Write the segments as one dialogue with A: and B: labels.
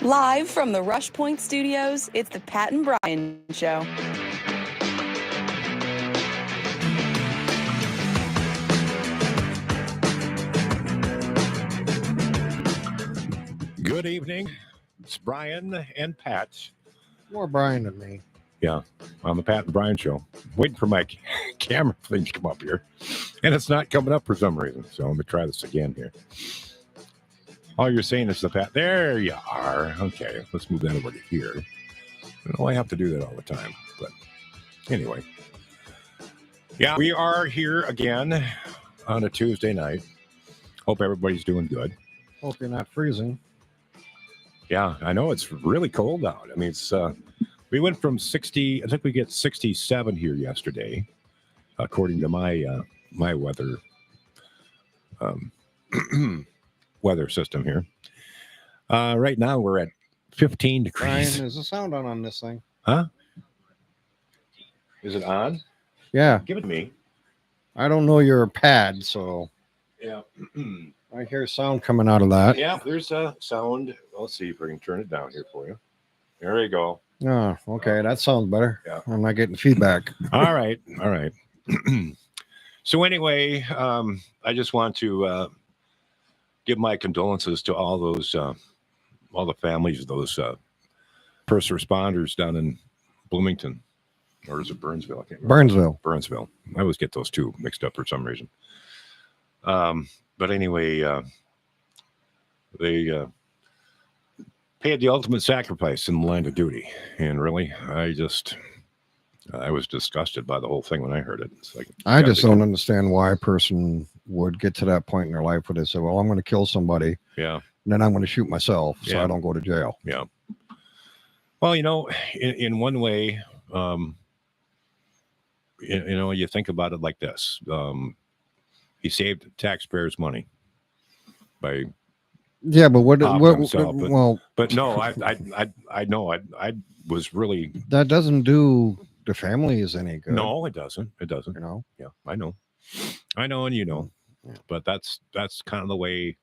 A: Live from the Rush Point Studios, it's the Pat and Brian Show.
B: Good evening. It's Brian and Pat.
C: More Brian than me.
B: Yeah, on the Pat and Brian Show. Waiting for my camera thing to come up here. And it's not coming up for some reason. So I'm going to try this again here. All you're saying is the Pat. There you are. Okay, let's move that over to here. I know I have to do that all the time. But anyway. Yeah, we are here again on a Tuesday night. Hope everybody's doing good.
C: Hope you're not freezing.
B: Yeah, I know it's really cold out. I mean, it's we went from 60. I think we get 67 here yesterday, according to my my weather weather system here. Right now we're at 15 degrees.
C: Brian, is the sound on this thing?
B: Huh? Is it on?
C: Yeah.
B: Give it to me.
C: I don't know your pad, so
B: Yeah.
C: I hear sound coming out of that.
B: Yeah, there's a sound. Let's see if I can turn it down here for you. There you go.
C: Oh, okay. That sounds better.
B: Yeah.
C: I'm not getting feedback.
B: All right. All right. So anyway, I just want to give my condolences to all those, all the families of those first responders down in Bloomington, or is it Burnsville? I can't remember.
C: Burnsville.
B: I always get those two mixed up for some reason. But anyway, they paid the ultimate sacrifice in the line of duty. And really, I was disgusted by the whole thing when I heard it. It's like,
C: I just don't understand why a person would get to that point in their life where they say, well, I'm going to kill somebody.
B: Yeah.
C: And then I'm going to shoot myself so
B: Yeah.
C: I don't go to jail.
B: Yeah. Well, you know, in one way, you know, you think about it like this. He saved taxpayers' money by,
C: Yeah, but what
B: himself,
C: well,
B: but no, I know I was really,
C: that doesn't do the families any good.
B: no, it doesn't. It doesn't.
C: You know?
B: Yeah, I know, and you know,
C: Yeah.
B: but that's kind of the way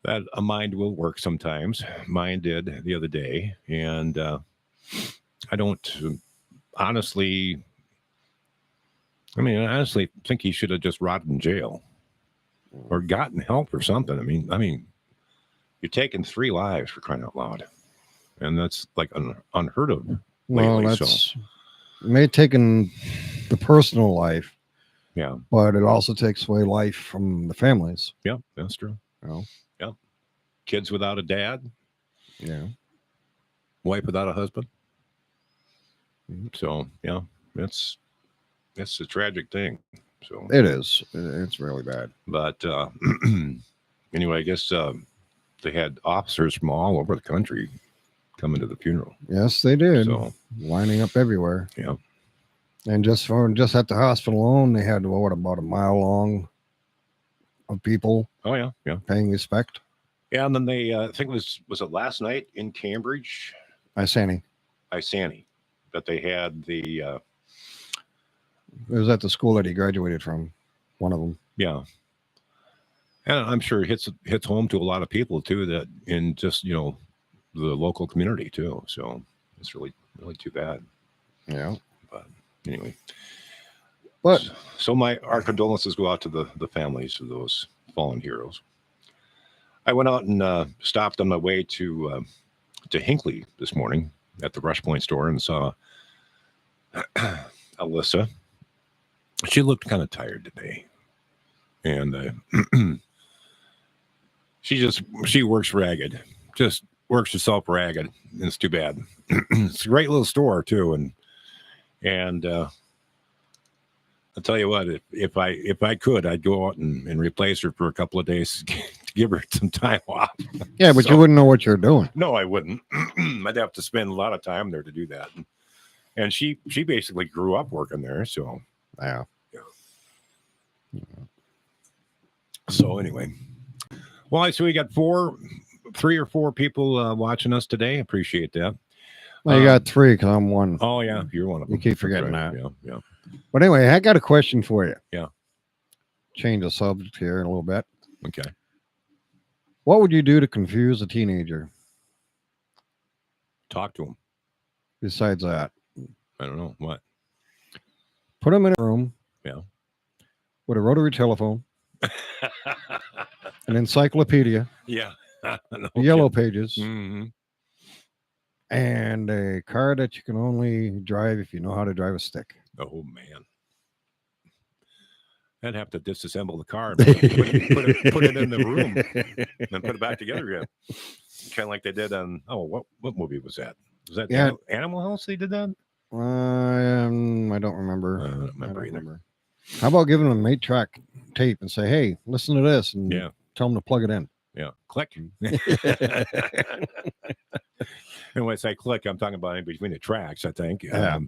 B: that a mind will work sometimes. Mine did the other day, and I don't honestly. I mean, I honestly think he should have just rotted in jail or gotten help or something. I mean, you're taking 3 lives for crying out loud, and that's like unheard of.
C: Well,
B: lately,
C: that's may taken the personal life,
B: Yeah,
C: but it also takes away life from the families.
B: yeah, that's true.
C: You know?
B: Kids without a dad,
C: Yeah.
B: wife without a husband.
C: Mhm.
B: So yeah, that's a tragic thing. So,
C: It is. It's really bad.
B: but anyway, I guess they had officers from all over the country coming to the funeral.
C: Yes, they did.
B: So
C: Lining up everywhere.
B: yeah,
C: And just at the hospital alone, they had about a mile long of people
B: oh yeah, yeah,
C: paying respect.
B: yeah. And then they, I think was it last night in Cambridge,
C: Isani.
B: that they had the
C: It was at the school that he graduated from. One of them.
B: yeah. And I'm sure it hits home to a lot of people too, that in just, you know, the local community too. So it's really too bad.
C: Yeah.
B: But anyway,
C: But
B: so our condolences go out to the families of those fallen heroes. I went out and stopped on my way to Hinckley this morning at the Rush Point store and saw Alyssa. She looked kind of tired today, and she works ragged, just works herself ragged, and it's too bad. It's a great little store too, and I'll tell you what, if I could, I'd go out and replace her for a couple of days to give her some time off.
C: yeah, but you wouldn't know what you're doing.
B: No, I wouldn't. I'd have to spend a lot of time there to do that. And she basically grew up working there, so
C: Yeah.
B: so anyway. Well, I see we got 3 or 4 people watching us today. Appreciate that.
C: Well, you got 3 because I'm one.
B: Oh yeah, you're one of them.
C: You keep forgetting
B: Right.
C: that.
B: Yeah.
C: But anyway, I got a question for you.
B: Yeah.
C: Change the subject here in a little bit.
B: Okay.
C: What would you do to confuse a teenager?
B: Talk to him.
C: besides that?
B: I don't know what.
C: Put them in a room.
B: Yeah.
C: With a rotary telephone, an encyclopedia,
B: Yeah. No
C: the yellow
B: kidding.
C: pages,
B: Mhm.
C: and a car that you can only drive if you know how to drive a stick.
B: Oh man. I'd have to disassemble the car and put it in the room and put it back together again. Kind of like they did on what movie was that? Was that
C: Yeah.
B: Animal House? They did that.
C: I don't remember.
B: I don't remember either.
C: How about giving them an 8-track tape and say, "Hey, listen to this," and
B: Yeah.
C: tell them to plug it in.
B: Yeah. Click. And when I say click, I'm talking about in between the tracks, I think.
C: Yeah.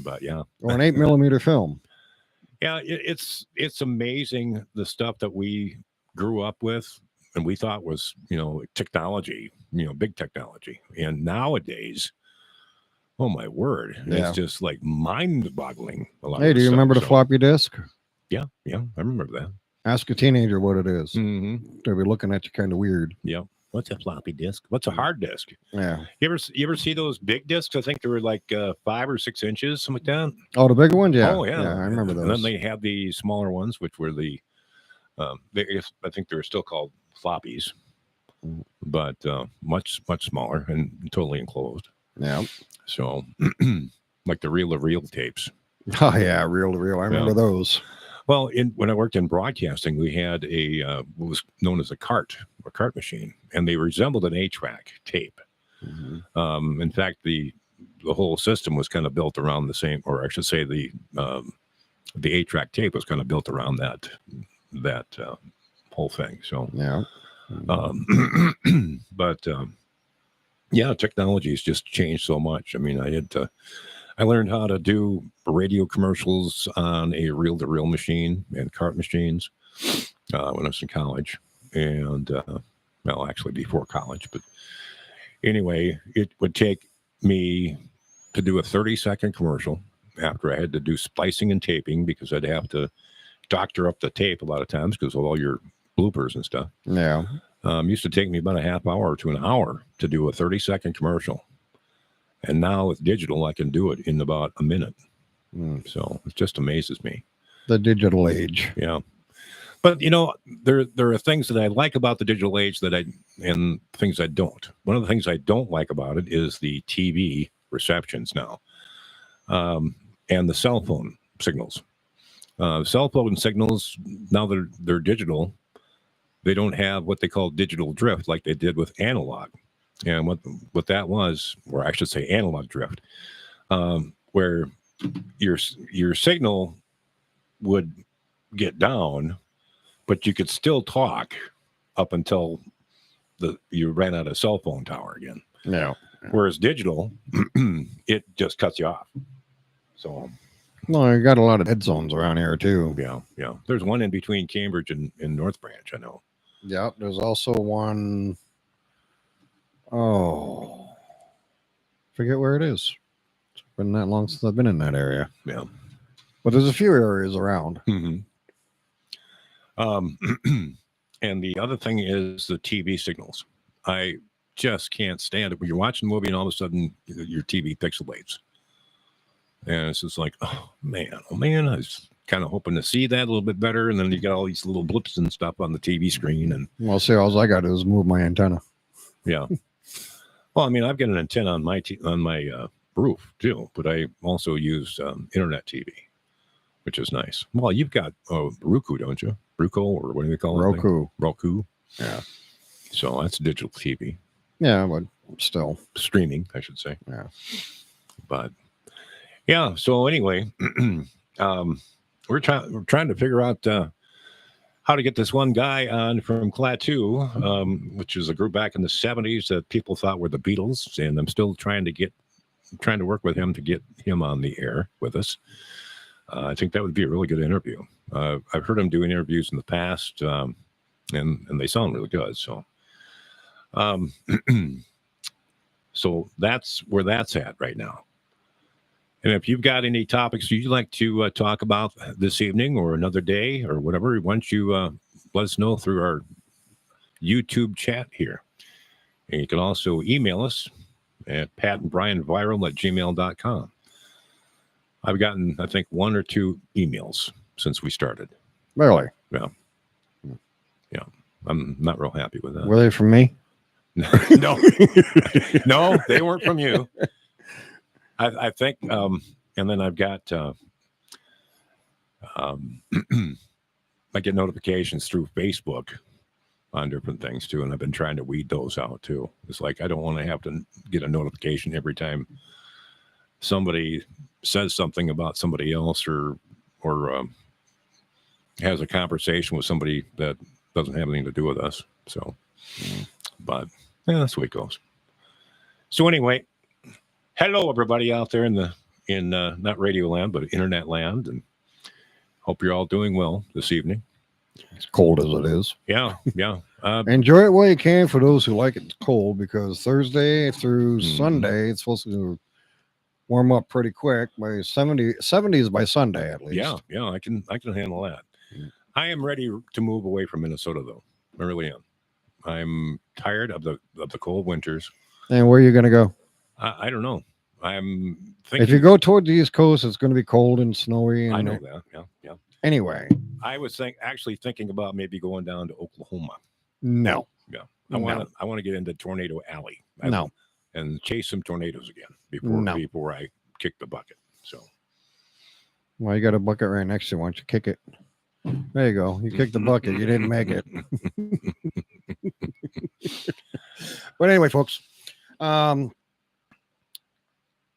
B: But yeah.
C: Or an 8mm film.
B: Yeah, it's amazing the stuff that we grew up with and we thought was, technology, big technology. And nowadays, oh my word,
C: Yeah.
B: it's just like mind-boggling.
C: Hey, do you remember the floppy disk?
B: Yeah, I remember that.
C: Ask a teenager what it is.
B: Mm-hmm.
C: They'll be looking at you kind of weird.
B: Yeah. What's a floppy disk? What's a hard disk?
C: Yeah.
B: You ever see those big discs? I think they were like 5 or 6 inches, something like that.
C: Oh, the bigger ones? Yeah.
B: Oh, yeah.
C: I remember those.
B: And then they had the smaller ones, which were I think they were still called floppies, but much smaller and totally enclosed.
C: Yeah.
B: So, like the reel-to-reel tapes.
C: Oh yeah, reel to reel. I remember those.
B: Well, when I worked in broadcasting, we had what was known as a cart machine, and they resembled an 8-track tape.
C: Mm-hmm.
B: In fact, the whole system was kind of built around the same, or I should say, the 8-track tape was kind of built around that whole thing. So
C: Yeah.
B: But yeah, technology has just changed so much. I mean, I learned how to do radio commercials on a reel-to-reel machine and cart machines when I was in college, and well, actually before college. But anyway, it would take me to do a 30-second commercial after I had to do splicing and taping because I'd have to doctor up the tape a lot of times because of all your bloopers and stuff.
C: Yeah.
B: Used to take me about a half hour to an hour to do a 30-second commercial. And now with digital, I can do it in about a minute. So it just amazes me.
C: The digital age.
B: Yeah. But, there are things that I like about the digital age and things I don't. One of the things I don't like about it is the TV receptions now and the cell phone signals. Cell phone signals, now they're digital, they don't have what they call digital drift like they did with analog. And what that was, or I should say analog drift, where your signal would get down, but you could still talk up until you ran out of cell phone tower again.
C: Yeah.
B: Whereas digital, it just cuts you off. So,
C: well, you got a lot of dead zones around here too.
B: Yeah. There's one in between Cambridge and North Branch, I know.
C: Yeah. There's also one. Oh, forget where it is. It's been that long since I've been in that area.
B: Yeah.
C: But there's a few areas around.
B: Mm-hmm. And the other thing is the TV signals. I just can't stand it when you're watching a movie and all of a sudden your TV pixelates. And it's just like, oh man, I was kind of hoping to see that a little bit better. And then you got all these little blips and stuff on the TV screen. And
C: Well, see, all I got to do is move my antenna.
B: yeah. Well, I mean, I've got an antenna on my roof too, but I also use internet TV, which is nice. Well, you've got Roku, don't you? Roku, or what do they call it? Roku.
C: Yeah.
B: So that's digital TV.
C: Yeah, but still
B: Streaming, I should say.
C: Yeah.
B: But yeah. So anyway, we're trying to figure out how to get this one guy on from Klaatu, which is a group back in the 70s that people thought were the Beatles, and I'm still trying to work with him to get him on the air with us. I think that would be a really good interview. I've heard him doing interviews in the past, and they sound really good. So, so that's where that's at right now. And if you've got any topics you'd like to talk about this evening or another day or whatever, why don't you let us know through our YouTube chat here. And you can also email us at patandbrianviral@gmail.com. I've gotten, I think, 1 or 2 emails since we started.
C: Really?
B: Yeah. I'm not real happy with that.
C: Were they from me?
B: No, no, they weren't from you. I think, and then I've got, I get notifications through Facebook on different things too, and I've been trying to weed those out too. It's like I don't want to have to get a notification every time somebody says something about somebody else or has a conversation with somebody that doesn't have anything to do with us. So, but yeah, that's the way it goes. So anyway, hello everybody out there in not radio land but internet land, and hope you're all doing well this evening.
C: As cold as it is.
B: Yeah.
C: Enjoy it while you can for those who like it cold, because Thursday through Sunday it's supposed to warm up pretty quick by 70s by Sunday at least.
B: Yeah, I can handle that. I am ready to move away from Minnesota though. I really am. I'm tired of the cold winters.
C: And where are you going to go?
B: I don't know. I'm thinking
C: If you go toward the East Coast, it's going to be cold and snowy. And
B: I know that. Yeah.
C: Anyway,
B: I was actually thinking about maybe going down to Oklahoma.
C: no.
B: Yeah. I want to get into Tornado Alley.
C: No.
B: And chase some tornadoes again
C: No.
B: before I kick the bucket. So
C: Well, you got a bucket right next to you. Why don't you kick it? There you go. You kicked the bucket. You didn't make it. But anyway, folks,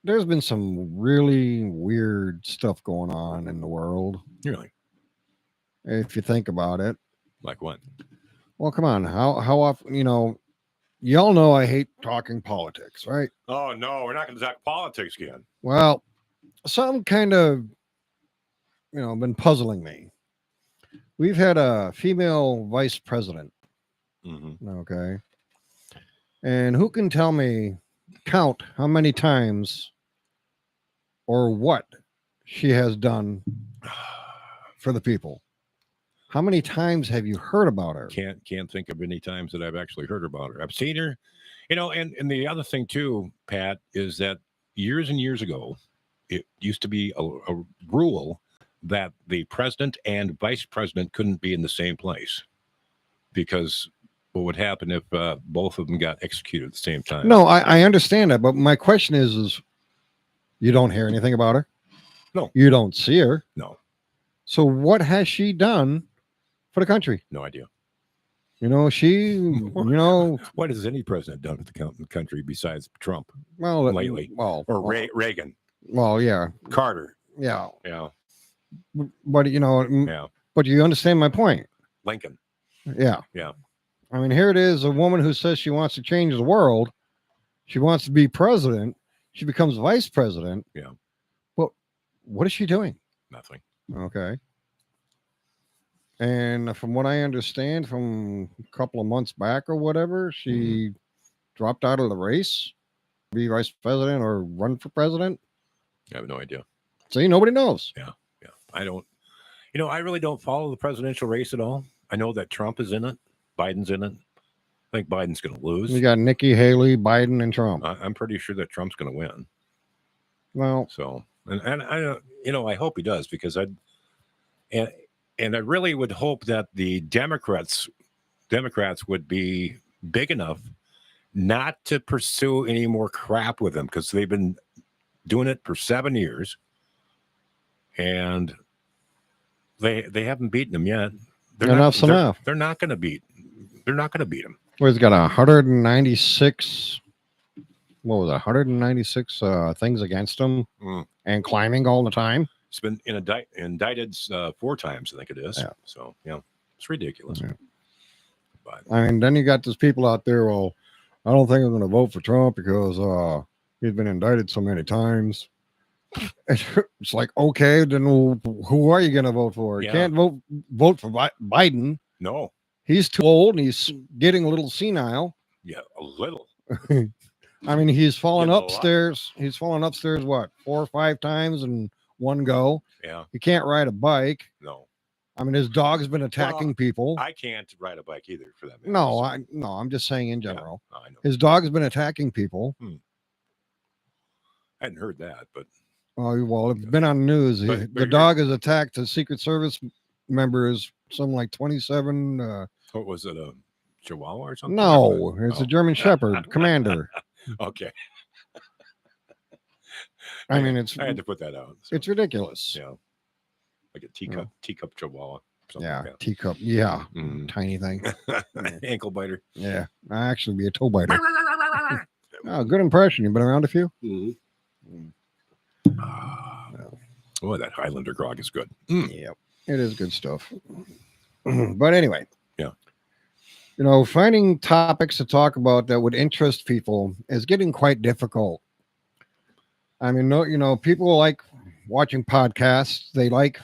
C: there's been some really weird stuff going on in the world.
B: really,
C: If you think about it.
B: like what?
C: Well, come on. How often, y'all know I hate talking politics, right?
B: Oh no, we're not going to talk politics again.
C: Well, some kind of, been puzzling me. We've had a female vice president.
B: Mm-hmm.
C: Okay. And who can count how many times or what she has done for the people? How many times have you heard about her?
B: Can't think of any times that I've actually heard about her. I've seen her, and the other thing too, Pat, is that years and years ago, it used to be a rule that the president and vice president couldn't be in the same place, because what would happen if both of them got executed at the same time?
C: No, I understand that, but my question is you don't hear anything about her?
B: No.
C: You don't see her?
B: No.
C: So what has she done for the country?
B: No idea.
C: What
B: has any president done for the country besides Trump?
C: Well,
B: lately. Reagan.
C: Well, yeah.
B: Carter.
C: Yeah.
B: Yeah.
C: But
B: Yeah.
C: But you understand my point.
B: Lincoln.
C: Yeah.
B: Yeah.
C: I mean, here it is, a woman who says she wants to change the world. She wants to be president. She becomes vice president.
B: Yeah.
C: But what is she doing?
B: Nothing.
C: Okay. And from what I understand, from a couple of months back or whatever, she dropped out of the race, be vice president or run for president.
B: I have no idea.
C: See, nobody knows.
B: Yeah. I don't. I really don't follow the presidential race at all. I know that Trump is in it. Biden's in it. I think Biden's going to lose.
C: You got Nikki Haley, Biden, and Trump.
B: I'm pretty sure that Trump's going to win.
C: Well,
B: so and I hope he does, because I really would hope that the Democrats would be big enough not to pursue any more crap with him, because they've been doing it for 7 years, and they haven't beaten him yet.
C: Enough's enough.
B: They're not going to beat him.
C: Well, he's got 196. What was it? 196 things against him, and climbing all the time.
B: It's been indicted 4 times, I think it is.
C: Yeah.
B: So it's ridiculous.
C: Yeah.
B: But
C: I mean, then you got those people out there. Well, I don't think I'm going to vote for Trump because he's been indicted so many times. It's like, okay, then who are you going to vote for? You can't vote for Biden.
B: No,
C: he's too old and he's getting a little senile.
B: Yeah, a little.
C: I mean, he's fallen upstairs. He's fallen upstairs, what, 4 or 5 times in one go?
B: Yeah.
C: He can't ride a bike.
B: No.
C: I mean, his dog's been attacking people.
B: I can't ride a bike either, for that matter.
C: No, I'm just saying in general.
B: Yeah, I know.
C: His dog's been attacking people.
B: I hadn't heard that, but
C: Oh, well, it's been on the news.
B: But
C: The
B: you're-
C: dog has attacked a Secret Service member. Is something like 27.
B: what was it, a Chihuahua or something?
C: No, it's a
B: Oh.
C: German Shepherd Commander.
B: Okay,
C: I mean, it's
B: I had to put that out. So,
C: it's ridiculous.
B: yeah, like a teacup Chihuahua. Something
C: Yeah,
B: like
C: teacup. Yeah,
B: Mhm.
C: tiny thing.
B: that. Ankle biter.
C: Yeah, I actually be a toe biter. Oh, good impression. You been around a few?
B: Mhm.
C: Mm.
B: Ah. Boy, that Highlander grog is good. Mm.
C: Yep, it is good stuff. But anyway,
B: Yeah.
C: Finding topics to talk about that would interest people is getting quite difficult. I mean, no, people like watching podcasts. They like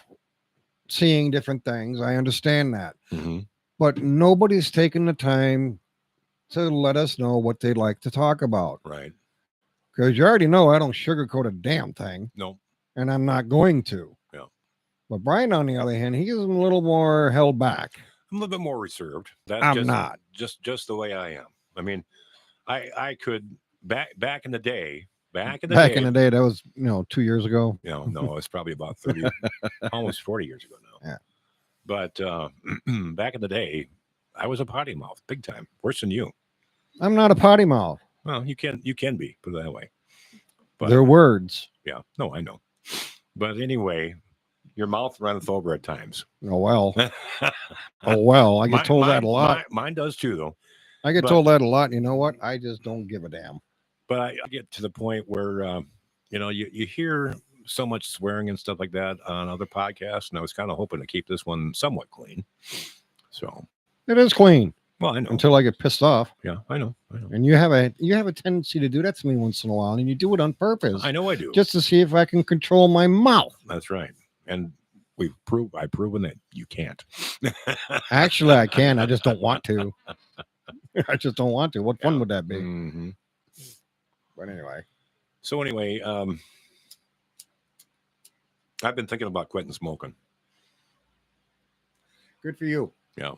C: seeing different things. I understand that,
B: Mhm.
C: but nobody's taking the time to let us know what they'd like to talk about.
B: Right.
C: Because you already know I don't sugarcoat a damn thing,
B: No.
C: and I'm not going to.
B: Yeah.
C: But Brian, on the other hand, he is a little more held back.
B: I'm a little bit more reserved. That's
C: I'm
B: just,
C: not.
B: just the way I am. I mean, I could back in the day. Back in the
C: day, that was 2 years ago.
B: No, it's probably about 30, almost 40 years ago now.
C: Yeah.
B: But back in the day, I was a potty mouth, big time, worse than you.
C: I'm not a potty mouth.
B: Well, you can be, put it that way. But
C: They're words.
B: yeah, no, I know. But anyway, your mouth runneth over at times.
C: Oh well. Oh well. I get told that a lot.
B: Mine does too, though.
C: I get
B: but-
C: told that a lot. And you know what? I just don't give a damn.
B: But I get to the point where you hear so much swearing and stuff like that on other podcasts, and I was kind of hoping to keep this one somewhat clean. So,
C: It is clean
B: well, I know.
C: until I get pissed off.
B: Yeah, I know.
C: And you have a tendency to do that to me once in a while, and you do it on purpose,
B: I know I do.
C: just to see if I can control my mouth.
B: That's right. And I've proven that you can't.
C: Actually, I can. I just don't want to. I just don't want to. What fun
B: Yeah.
C: would that be?
B: Mhm.
C: But anyway,
B: So anyway, I've been thinking about quitting smoking.
C: good for you.
B: Yeah.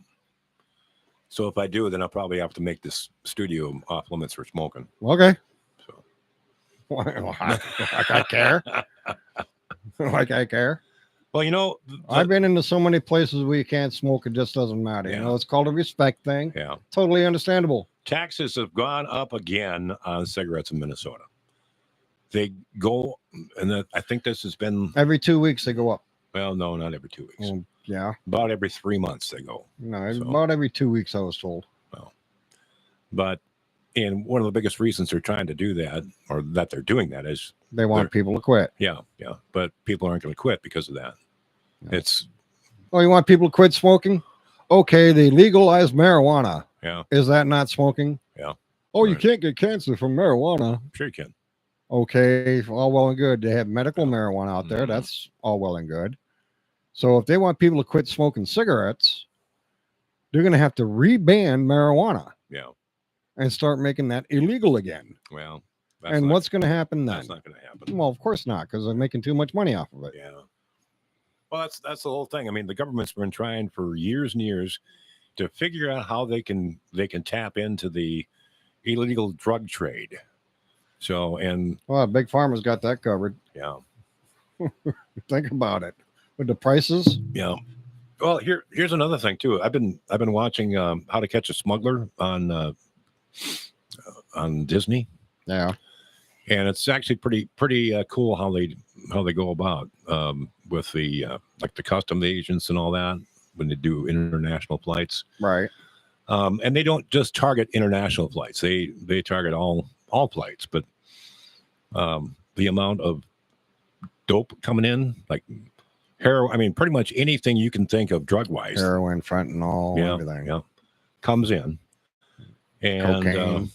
B: So if I do, then I'll probably have to make this studio off limits for smoking.
C: Okay.
B: So
C: Like I care. Like I care.
B: well,
C: I've been into so many places where you can't smoke. It just doesn't matter.
B: Yeah.
C: It's called a respect thing.
B: yeah.
C: Totally understandable.
B: Taxes have gone up again on cigarettes in Minnesota. They go, and I think this has been,
C: Every 2 weeks they go up.
B: well, no, not every 2 weeks.
C: Well, yeah.
B: About every 3 months they go.
C: No,
B: So-
C: about every 2 weeks I was told.
B: But, and one of the biggest reasons they're trying to do that, or that they're doing that, is,
C: They want people to quit.
B: yeah. But people aren't going to quit because of that.
C: Yeah.
B: It's,
C: Oh, you want people to quit smoking? Okay, they legalized marijuana.
B: yeah,
C: Is that not smoking?
B: Yeah.
C: Oh, you
B: Right.
C: can't get cancer from marijuana.
B: sure you can.
C: Okay, all well and good. They have medical marijuana out there.
B: Mhm.
C: That's all well and good. So if they want people to quit smoking cigarettes, they're going to have to reban marijuana
B: Yeah.
C: and start making that illegal again.
B: Well, that's
C: And
B: not,
C: what's going to happen then?
B: that's not going to happen.
C: Well, of course not, because they're making too much money off of it.
B: Yeah. Well, that's the whole thing. I mean, the government's been trying for years and years to figure out how they can tap into the illegal drug trade. So, and
C: Well, Big Pharma's got that covered.
B: yeah,
C: Think about it. With the prices,
B: yeah. Well, here's another thing too. I've been watching How to Catch a Smuggler on Disney,
C: yeah.
B: and it's actually pretty cool how they go about with the like the custom agents and all that when they do international flights.
C: Right.
B: And they don't just target international flights; they target all flights. But the amount of dope coming in, like heroin, I mean, pretty much anything you can think of drug wise,
C: Heroin, fentanyl, everything.
B: yeah, comes in. And
C: Cocaine.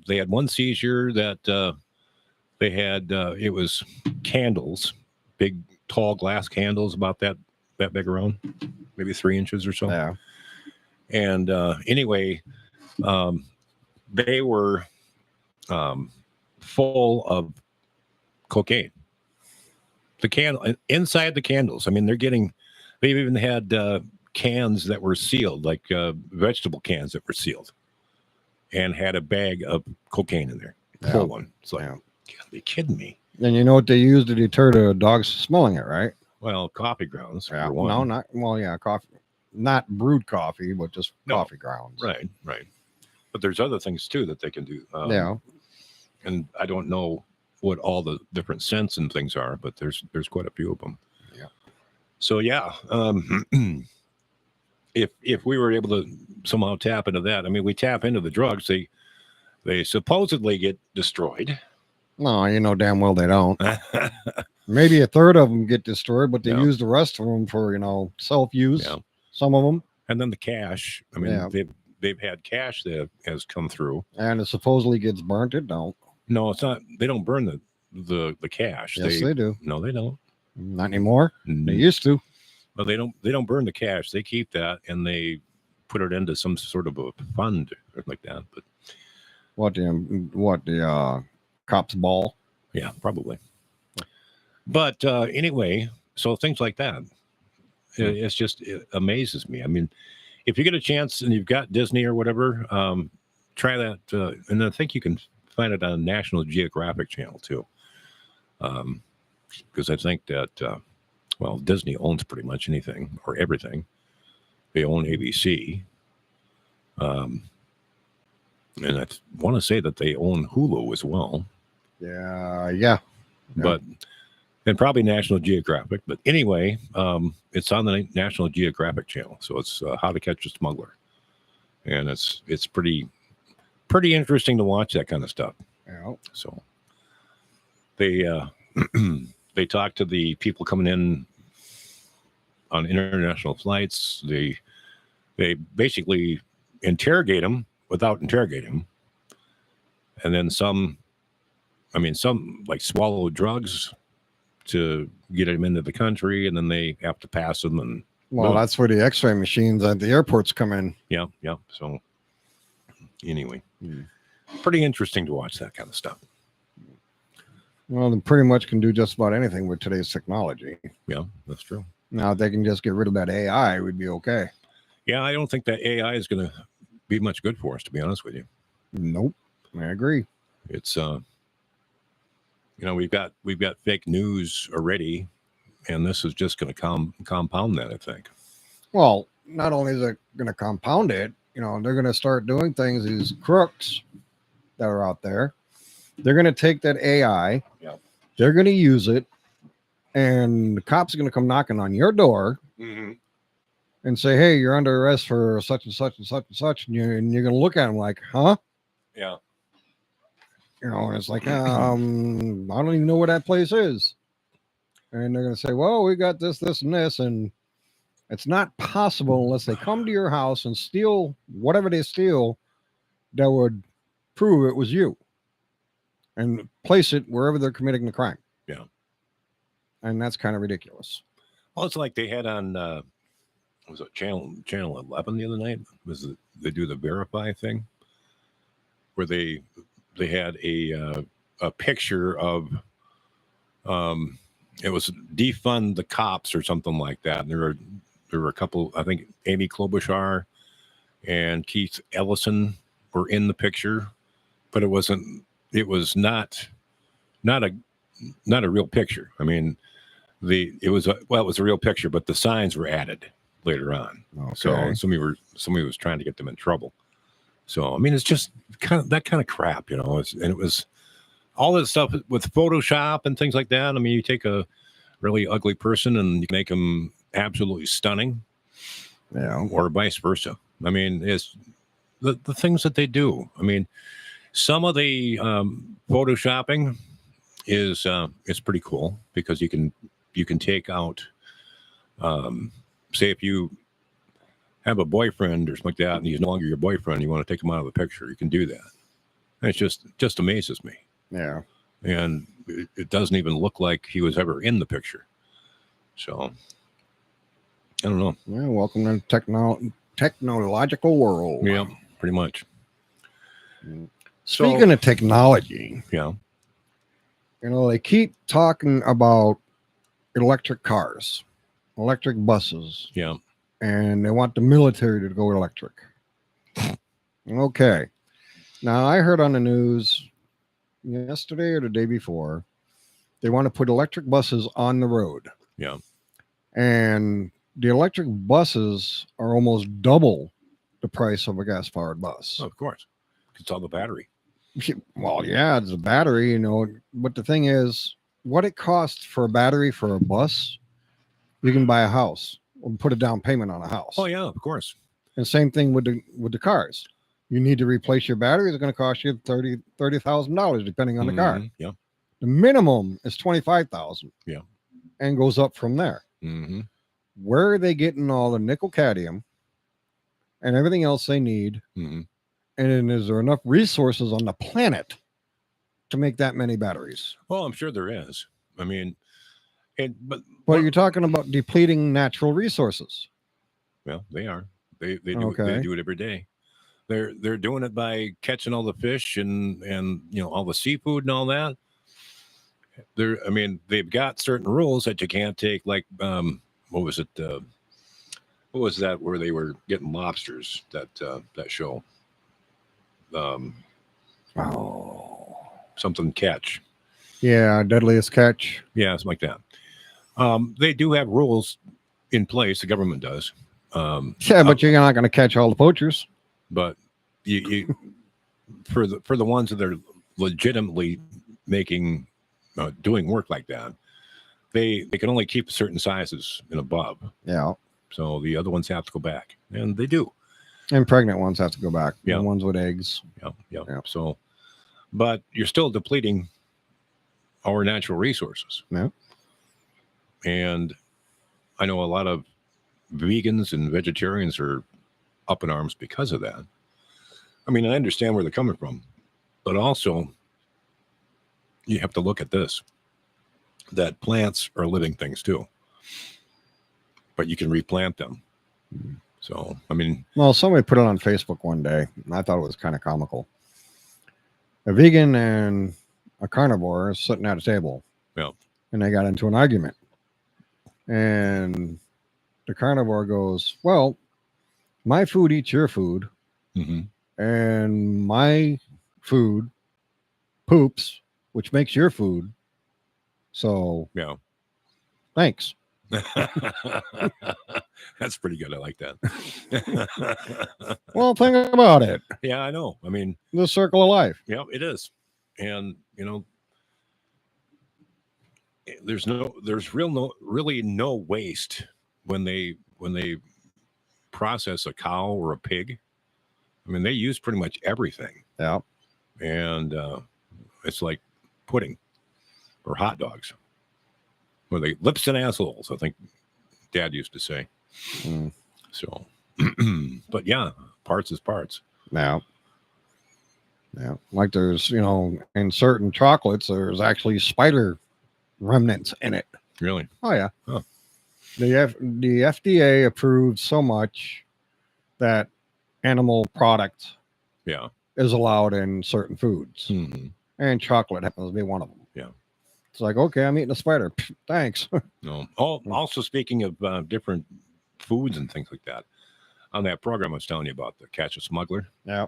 B: they had one seizure that they had. It was candles, big tall glass candles, about that big around, maybe 3 inches or so.
C: Yeah.
B: And anyway, they were full of cocaine. The can inside the candles. I mean, they've even had cans that were sealed, like vegetable cans that were sealed, and had a bag of cocaine in there, full
C: Yeah.
B: one. It's like,
C: Yeah.
B: you gotta be kidding me.
C: And you know what they use to deter the dogs smelling it, right?
B: Well, coffee grounds.
C: Yeah.
B: For one.
C: No, not well. Yeah, coffee, not brewed coffee, but just
B: No,
C: coffee grounds.
B: Right, right. But there's other things too that they can do.
C: Yeah.
B: And I don't know what all the different scents and things are, but there's quite a few of them.
C: Yeah.
B: So yeah, if we were able to somehow tap into that, I mean, we tap into the drugs. They supposedly get destroyed.
C: No, you know damn well they don't. Maybe a third of them get destroyed, but they
B: Yeah.
C: use the rest of them for self-use.
B: Yeah.
C: Some of them,
B: And then the cash. I mean,
C: Yeah.
B: they've had cash that has come through.
C: and it supposedly gets burnt. It don't.
B: No, it's not. They don't burn the cash.
C: Yes, they do.
B: No, they don't.
C: Not anymore. They
B: No,
C: used to.
B: they don't burn the cash. They keep that and they put it into some sort of a fund or like that. But
C: What the cops ball?
B: yeah, probably. But anyway, so things like that. It's just, it amazes me. I mean, if you get a chance and you've got Disney or whatever, try that. And I think you can find it on National Geographic Channel too. Because I think that, well, Disney owns pretty much anything or everything. They own ABC. And I want to say that they own Hulu as well.
C: Yeah.
B: But and probably National Geographic. But anyway, it's on the National Geographic Channel, so it's How to Catch a Smuggler, and it's pretty interesting to watch that kind of stuff.
C: Yeah.
B: So they they talk to the people coming in on international flights. They basically interrogate them without interrogating them, and then some like swallow drugs to get them into the country, and then they have to pass them. And
C: Well,
B: Boom.
C: that's where the X-ray machines at the airports come in.
B: yeah. So anyway,
C: Hmm.
B: pretty interesting to watch that kind of stuff.
C: Well, they pretty much can do just about anything with today's technology.
B: Yeah, that's true.
C: Now, if they can just get rid of that AI, we'd be okay.
B: Yeah, I don't think that AI is going to be much good for us, to be honest with you.
C: Nope. I agree.
B: It's we've got fake news already, and this is just going to compound that, I think.
C: Well, not only is it going to compound it, they're going to start doing things, these crooks that are out there. They're going to take that AI,
B: Yeah.
C: they're going to use it, and the cops are going to come knocking on your door
B: Mm-hmm.
C: and say, hey, you're under arrest for such and such and such and such. And you're going to look at them like, huh?
B: Yeah.
C: And it's like, I don't even know where that place is. And they're going to say, well, we got this, this, and this. And it's not possible unless they come to your house and steal whatever they steal that would prove it was you and place it wherever they're committing the crime.
B: Yeah.
C: And that's kind of ridiculous.
B: Well, it's like they had on was it channel 11 the other night? They do the verify thing where they had a picture of it was defund the cops or something like that. And there were a couple, I think Amy Klobuchar and Keith Ellison were in the picture, but it was not a real picture. I mean, it was a real picture, but the signs were added later on.
C: Okay.
B: So somebody was trying to get them in trouble. So I mean, it's just that kind of crap, and it was all that stuff with Photoshop and things like that. I mean, you take a really ugly person and you make them absolutely stunning,
C: Yeah.
B: or vice versa. I mean, it's the things that they do. I mean, some of the photoshopping is pretty cool because you can take out, say if you have a boyfriend or something like that and he's no longer your boyfriend, you want to take him out of the picture, you can do that. And it just amazes me.
C: Yeah.
B: And it doesn't even look like he was ever in the picture. So I don't know.
C: Yeah. Welcome to the technological world.
B: Yeah, pretty much.
C: Speaking of technology,
B: Yeah.
C: they keep talking about electric cars, electric buses,
B: Yeah.
C: and they want the military to go electric. Okay. Now, I heard on the news yesterday or the day before They want to put electric buses on the road.
B: Yeah.
C: And the electric buses are almost double the price of a gas-powered bus.
B: Of course. It's all the battery.
C: Well, yeah, it's a battery, but the thing is, what it costs for a battery for a bus, you can buy a house or put a down payment on a house.
B: Oh yeah, of course.
C: And same thing with the cars. You need to replace your battery, it's going to cost you $30,000 depending on the car.
B: Mhm. Yeah.
C: The minimum is $25,000.
B: Yeah.
C: And goes up from there.
B: Mm-hmm.
C: Where are they getting all the nickel cadmium and everything else they need?
B: Mm-hmm.
C: And then is there enough resources on the planet to make that many batteries?
B: Well, I'm sure there is. I mean, but
C: you're talking about depleting natural resources.
B: well, they are. They do
C: Okay.
B: they do it every day. They're doing it by catching all the fish and all the seafood and all that. They've got certain rules that you can't take, like what was it? What was that where they were getting lobsters? That show. Something catch.
C: Yeah, Deadliest Catch.
B: Yeah, something like that. They do have rules in place. The government does.
C: Yeah, but you're not going to catch all the poachers.
B: But you for the ones that are legitimately making doing work like that, they can only keep certain sizes and above.
C: Yeah.
B: So the other ones have to go back, and they do.
C: And pregnant ones have to go back.
B: Yeah.
C: The ones with eggs.
B: Yeah.
C: Yeah.
B: So, but you're still depleting our natural resources.
C: Yeah.
B: And I know a lot of vegans and vegetarians are up in arms because of that. I mean, I understand where they're coming from, but also you have to look at this, that plants are living things too, but you can replant them. So, I mean,
C: Well, somebody put it on Facebook one day, and I thought it was kind of comical. A vegan and a carnivore are sitting at a table.
B: Yeah.
C: And they got into an argument. And the carnivore goes, well, my food eats your food,
B: mhm.
C: and my food poops, which makes your food. So,
B: Yeah.
C: thanks.
B: That's pretty good. I like that.
C: Well, think about it.
B: Yeah, I know. I mean,
C: The circle of life.
B: yeah, it is. And, there's really no waste when they process a cow or a pig. I mean, they use pretty much everything.
C: Yeah.
B: And it's like pudding or hot dogs. Well, they lips and assholes, I think Dad used to say.
C: Mm.
B: So, but yeah, parts is parts.
C: Yeah. Yeah. Like there's, in certain chocolates, there's actually spider remnants in it.
B: Really?
C: Oh, yeah.
B: Huh.
C: The FDA approved so much that animal product
B: Yeah.
C: is allowed in certain foods.
B: Mm-hmm.
C: And chocolate happens to be one of them.
B: Yeah.
C: It's like, okay, I'm eating a spider. Pfft, thanks.
B: No. Oh, also speaking of different foods and things like that, on that program I was telling you about, the Catch a Smuggler,
C: Yeah.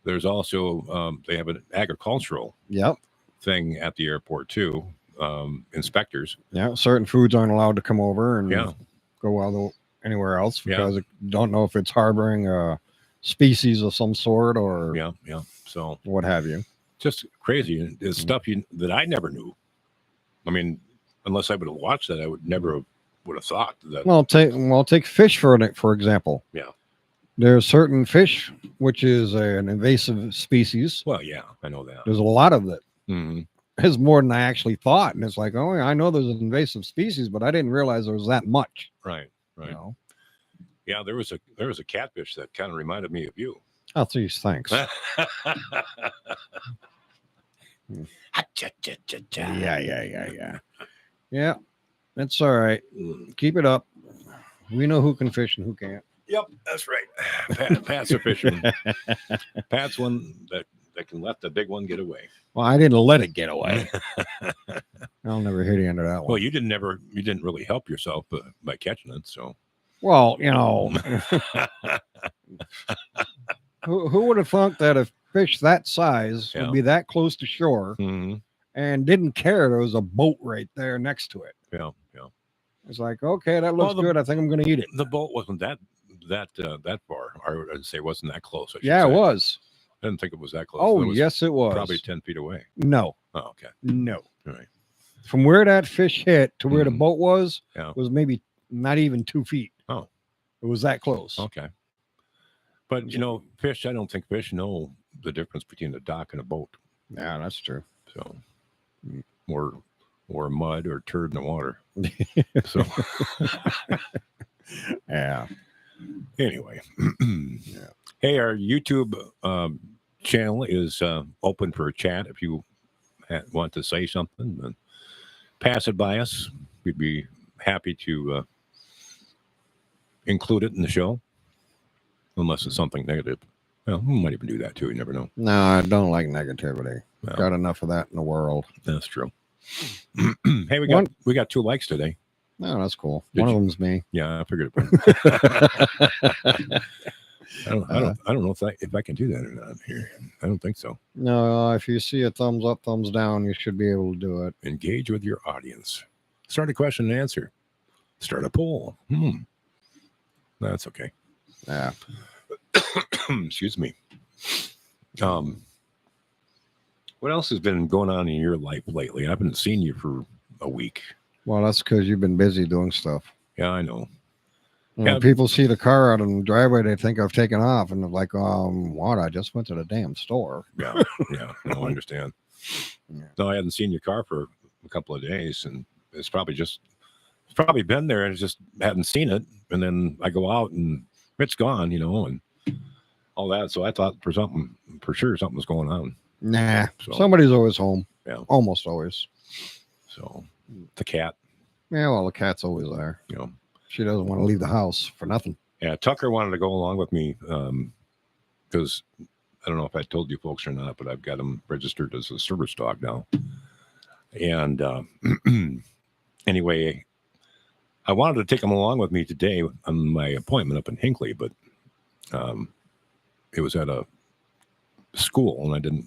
B: there's also they have an agricultural
C: Yep.
B: thing at the airport too. Inspectors.
C: Yeah. Certain foods aren't allowed to come over and
B: Yeah.
C: go anywhere else
B: Yeah.
C: because you don't know if it's harboring a species of some sort or
B: Yeah. So
C: what have you.
B: just crazy. It's stuff that I never knew. I mean, unless I would have watched that, I would never would have thought that.
C: Well, take fish for example.
B: Yeah.
C: There's certain fish which is an invasive species.
B: Well, yeah, I know that.
C: There's a lot of it.
B: Mm-hmm.
C: It's more than I actually thought, and it's like, oh, I know there's an invasive species, but I didn't realize there was that much.
B: Right.
C: You know?
B: Yeah, there was a catfish that kind of reminded me of you.
C: Oh, geez, thanks.
B: Yeah.
C: Yeah, that's all right. Keep it up. We know who can fish and who can't.
B: Yep, that's right. Pat's a fisherman. Pat's one that can let the big one get away.
C: Well, I didn't let it get away. I'll never hear the end of that one.
B: Well, you didn't really help yourself by catching it. So,
C: well, who would have thought that a fish that size
B: Yeah.
C: would be that close to shore
B: Mhm.
C: and didn't care there was a boat right there next to it.
B: Yeah.
C: It's like, okay, that looks
B: Well,
C: good. I think I'm going to eat it.
B: The boat wasn't that far. I would say it wasn't that close. I should
C: Yeah,
B: say.
C: it was.
B: I didn't think it was that close.
C: Oh,
B: It was
C: yes, it was.
B: probably 10 feet away.
C: No,
B: Oh, okay.
C: no.
B: All right.
C: From where that fish hit to where the
B: Mhm.
C: boat was
B: Yeah.
C: maybe not even 2 feet.
B: Oh.
C: It was that close.
B: Okay. But fish. I don't think fish know the difference between a dock and a boat.
C: Yeah, that's true.
B: So, or mud or turd in the water. So,
C: Yeah.
B: anyway, Hey, our YouTube channel is open for a chat. If you want to say something, then pass it by us. We'd be happy to include it in the show, unless it's something negative. Well, we might even do that too. You never know.
C: No, I don't like negativity.
B: Well,
C: Got enough of that in the world.
B: that's true. Hey, we got 2 likes today.
C: No, that's cool.
B: Did
C: One
B: you-
C: of them's me.
B: Yeah, I figured it. I don't know if I can do that or not here. I don't think so.
C: No, if you see a thumbs up, thumbs down, you should be able to do it.
B: Engage with your audience. Start a question and answer. Start a poll. That's okay.
C: Yeah.
B: Excuse me. What else has been going on in your life lately? I haven't seen you for a week.
C: Well, that's because you've been busy doing stuff.
B: Yeah, I know.
C: When
B: Yeah.
C: people see the car out in the driveway, they think I've taken off, and they're like, what? I just went to the damn store.
B: Yeah. No, I understand.
C: Yeah.
B: No, I hadn't seen your car for a couple of days, and it's probably been there and just hadn't seen it. And then I go out and it's gone, and all that. So I thought for sure something was going on.
C: Nah,
B: So-
C: somebody's always home.
B: Yeah.
C: Almost always.
B: So the cat,
C: Yeah, well, the cat's always there. She doesn't want to leave the house for nothing.
B: Yeah, Tucker wanted to go along with me because I don't know if I told you folks or not, but I've got him registered as a service dog now. And anyway, I wanted to take him along with me today on my appointment up in Hinckley, but it was at a school, and I didn't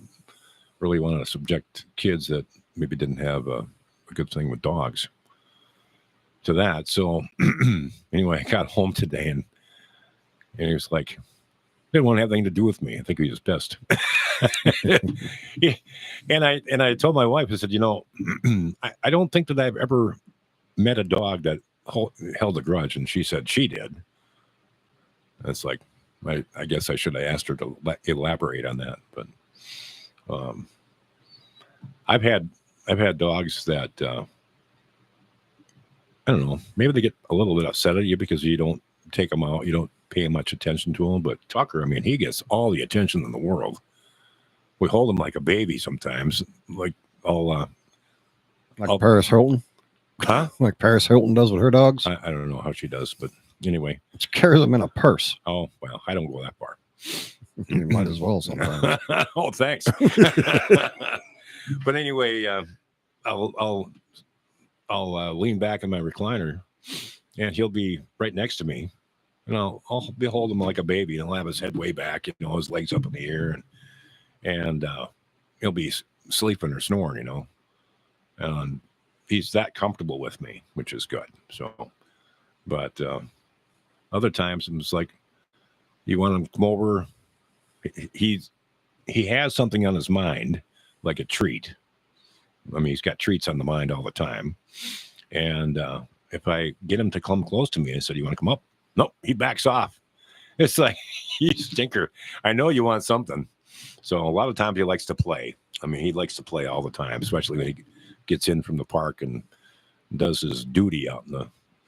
B: really want to subject kids that maybe didn't have a good thing with dogs to that. So anyway, I got home today and he was like, didn't want to have anything to do with me. I think he was pissed. Yeah. And I told my wife, I said, I don't think that I've ever met a dog that held a grudge. And she said she did. That's like, I guess I should have asked her to elaborate on that. But I've had dogs that I don't know, maybe they get a little bit upset at you because you don't take them out, you don't pay much attention to him. But Tucker, I mean, he gets all the attention in the world. We hold him like a baby sometimes, like all
C: Like Paris Hilton.
B: huh?
C: Like Paris Hilton does with her dogs.
B: I don't know how she does, but anyway.
C: She carries them in a purse.
B: Oh well, I don't go that far.
C: You might as well sometimes.
B: Oh, thanks. But anyway, I'll lean back in my recliner, and he'll be right next to me, and I'll be holding him like a baby, and he'll have his head way back, his legs up in the air, and he'll be sleeping or snoring, and he's that comfortable with me, which is good. So, but other times it's like you want him to come over. He has something on his mind, like a treat. I mean, he's got treats on the mind all the time. And if I get him to come close to me, I said, "You want to come up?" Nope, he backs off. It's like, you stinker. I know you want something. So a lot of times he likes to play. I mean, he likes to play all the time, especially when he gets in from the park and does his duty out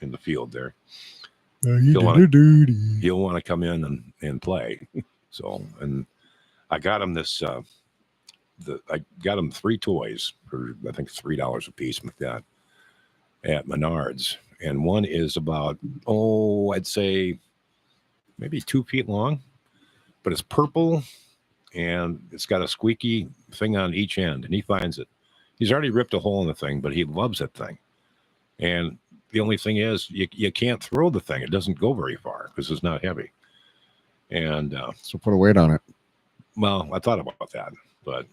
B: in the field there. He'll want to come in and play. So, and I got him this. I got him 3 toys for I think $3 a piece like that at Menards, and one is about I'd say maybe 2 feet long, but it's purple and it's got a squeaky thing on each end, and he finds it. He's already ripped a hole in the thing, but he loves that thing. And the only thing is you can't throw the thing; it doesn't go very far because it's not heavy. And
C: So put a weight on it.
B: well, I thought about that, but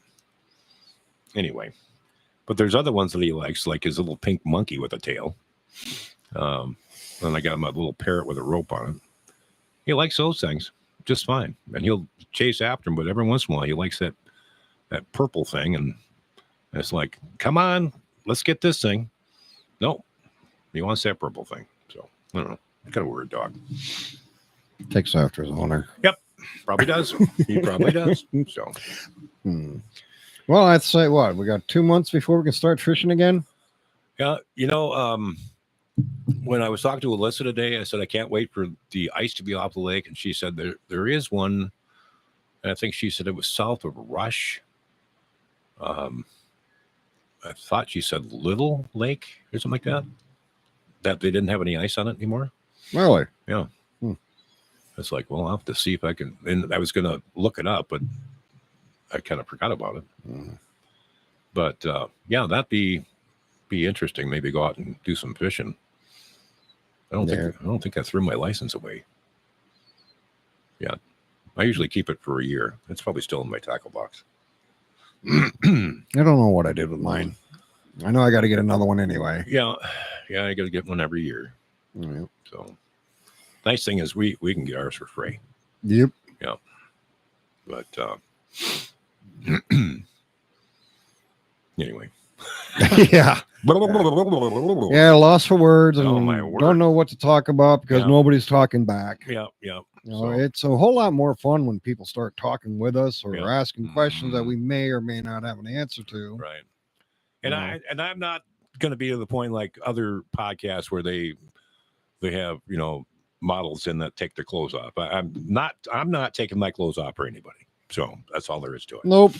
B: anyway, But there's other ones that he likes, like his little pink monkey with a tail. And I got him a little parrot with a rope on it. He likes those things just fine, and he'll chase after him. But every once in a while, he likes that purple thing, and it's like, come on, let's get this thing. No, he wants that purple thing. So I don't know. Kind of weird dog.
C: Takes after his owner.
B: Probably does. He probably does. So.
C: Well, I'd say what? We got 2 months before we can start fishing again?
B: Yeah, when I was talking to Alyssa today, I said I can't wait for the ice to be off the lake, and she said there is one, and I think she said it was south of Rush. I thought she said Little Lake or something like that. That they didn't have any ice on it anymore.
C: Really?
B: Yeah. It's like, well, I'll have to see if I can. And I was going to look it up, but I kind of forgot about it. But yeah, that'd be interesting. Maybe go out and do some fishing. I don't think I threw my license away. Yeah, I usually keep it for a year. It's probably still in my tackle box.
C: I don't know what I did with mine. I know I got to get another one anyway.
B: Yeah, I got to get one every year. So, nice thing is we can get ours for free.
C: Yep.
B: Yeah, but anyway.
C: Yeah. Yeah, lost for words and
B: Oh, my word.
C: don't know what to talk about because
B: Yeah.
C: nobody's talking back.
B: Yeah.
C: You know,
B: So-
C: it's a whole lot more fun when people start talking with us or
B: Yeah.
C: asking questions that
B: Mhm.
C: we may or may not have an answer to.
B: Right. And
C: Yeah.
B: I'm not going to be to the point like other podcasts where they have, models in that take their clothes off. I'm not taking my clothes off for anybody. So that's all there is to it.
C: Nope.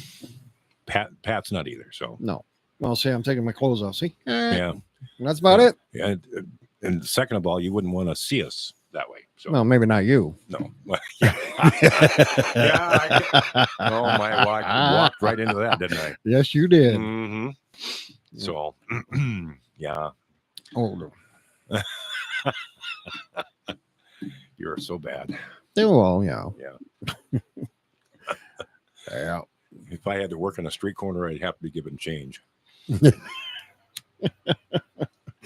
B: Pat's not either. So
C: No. Well, see, I'm taking my clothes off. See?
B: yeah.
C: That's about it.
B: Yeah. And second of all, you wouldn't want to see us that way. So
C: Well, maybe not you.
B: no. Yeah. Oh my! I walked right into that, didn't I?
C: Yes, you did.
B: Mm-hmm. So yeah,
C: Oh,
B: you're so bad.
C: well, yeah.
B: Yeah.
C: Yeah.
B: If I had to work on a street corner, I'd have to be given change.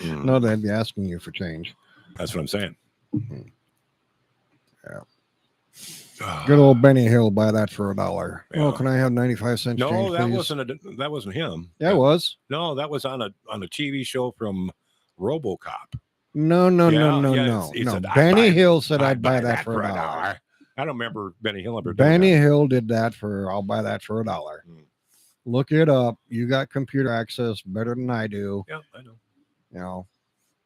C: No, they'd be asking you for change.
B: That's what I'm saying.
C: Yeah. Good old Benny Hill, buy that for $1.
B: Yeah.
C: Oh, can I have 95 cents?
B: No,
C: change,
B: that
C: please?
B: wasn't him.
C: Yeah, it was.
B: No, that was on a TV show from RoboCop.
C: No.
B: he said,
C: Benny Hill said I'd buy that for $1.
B: $1. I don't remember Benny Hill ever doing
C: Benny
B: that.
C: Hill did that for, I'll buy that for $1.
B: Hmm.
C: Look it up. You got computer access better than I do.
B: Yeah, I know.
C: You know,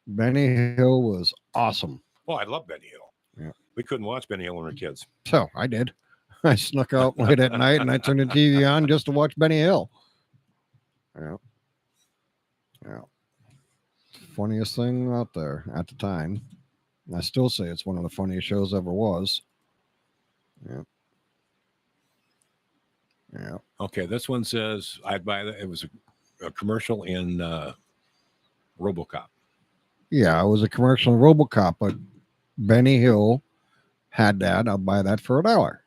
C: Benny Hill was awesome.
B: Well, I love Benny Hill.
C: Yeah.
B: We couldn't watch Benny Hill when we were kids.
C: So I did. I snuck out late at night and I turned the TV on just to watch Benny Hill. Yeah. Funniest thing out there at the time. I still say it's one of the funniest shows ever was. Yeah.
B: Okay, this one says I'd buy that. It was a commercial in RoboCop.
C: Yeah, it was a commercial in RoboCop, but Benny Hill had that. I'll buy that for $1.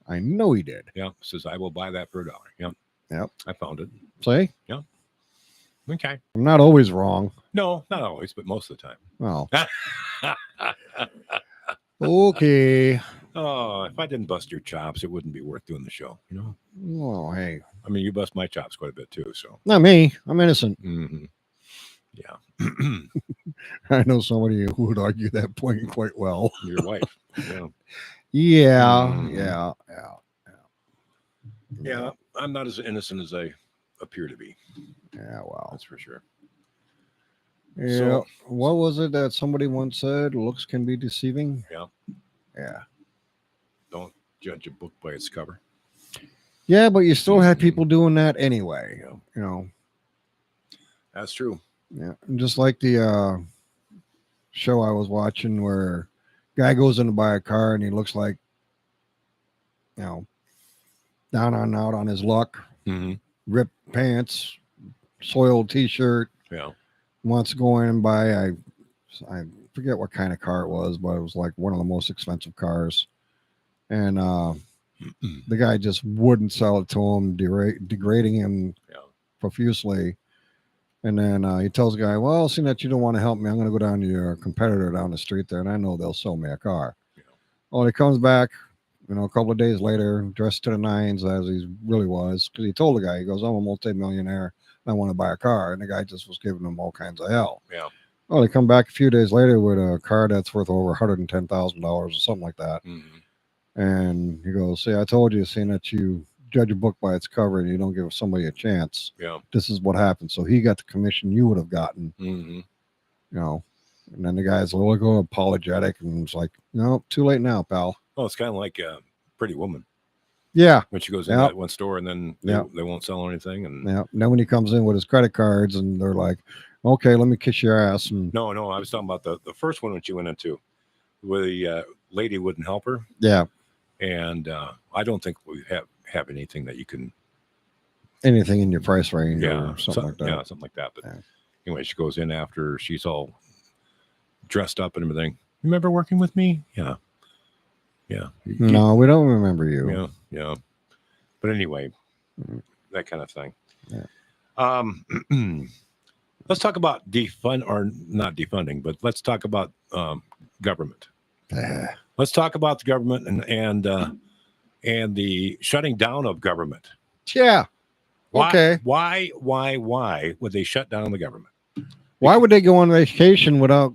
C: I know he did.
B: Yeah, says I will buy that for $1. Yep.
C: Yep.
B: I found it.
C: See?
B: Okay.
C: I'm not always wrong.
B: No, not always, but most of the time.
C: Well, okay.
B: Oh, if I didn't bust your chops, it wouldn't be worth doing the show.
C: Well, hey,
B: I mean, you bust my chops quite a bit too. So.
C: not me. I'm innocent.
B: Mm-hmm. Yeah.
C: I know somebody who would argue that point quite well.
B: Your wife. Yeah.
C: Yeah,
B: Mhm.
C: yeah.
B: I'm not as innocent as I appear to be.
C: Yeah, well.
B: That's for sure.
C: Yeah.
B: So-
C: What was it that somebody once said? Looks can be deceiving.
B: Yeah.
C: Yeah.
B: Don't judge a book by its cover.
C: Yeah, but you still had people doing that anyway.
B: Yeah.
C: You know.
B: That's true.
C: Yeah. Just like the show I was watching where guy goes in to buy a car and he looks like, down and out on his luck,
B: Mm-hmm.
C: ripped pants, soiled t-shirt,
B: Yeah.
C: wants to go in and buy I forget what kind of car it was, but it was like one of the most expensive cars. And the guy just wouldn't sell it to him, degrading him
B: Yeah.
C: profusely. And then he tells the guy, well, seeing that you don't want to help me, I'm going to go down to your competitor down the street there, and I know they'll sell me a car.
B: Yeah.
C: Well, he comes back, a couple of days later, dressed to the nines as he really was, because he told the guy, he goes, I'm a multimillionaire, and I want to buy a car. And the guy just was giving him all kinds of hell.
B: Yeah.
C: Well, they come back a few days later with a car that's worth over $110,000 or something like that.
B: Mm-hmm.
C: And he goes, see, I told you, seeing that you judge a book by its cover and you don't give somebody a chance,
B: Yeah.
C: this is what happened. So he got the commission you would have gotten,
B: Mm-hmm.
C: And then the guy's a little apologetic and it's like, no, too late now, pal.
B: Well, it's kind of like Pretty Woman
C: Yeah.
B: when she goes in
C: Yep.
B: that one store and then
C: Yep.
B: they won't sell anything. And
C: Yeah. Then when he comes in with his credit cards and they're like, okay, let me kiss your ass. And
B: no, I was talking about the first one that you went into, where the lady wouldn't help her.
C: yeah,
B: And I don't think we have anything that you can.
C: anything in your price range
B: Yeah,
C: or something like that.
B: Yeah, something like that. But
C: Yeah.
B: anyway, she goes in after she's all dressed up and everything. Remember working with me? Yeah.
C: No, we don't remember you.
B: Yeah. But anyway,
C: Mhm.
B: that kind of thing.
C: Yeah.
B: Let's talk about not defunding, but let's talk about government. Let's talk about the government and the shutting down of government.
C: Yeah.
B: Why,
C: Okay.
B: Why would they shut down the government?
C: Why would they go on vacation without,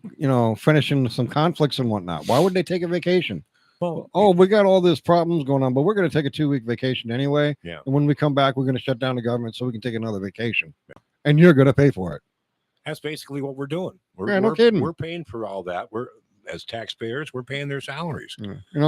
C: finishing some conflicts and whatnot? Why would they take a vacation?
B: Well,
C: Oh, we got all these problems going on, but we're going to take a 2-week vacation anyway.
B: Yeah.
C: And when we come back, we're going to shut down the government so we can take another vacation. Yeah. And you're going to pay for it.
B: that's basically what we're doing.
C: No kidding.
B: We're paying for all that. As taxpayers, we're paying their salaries.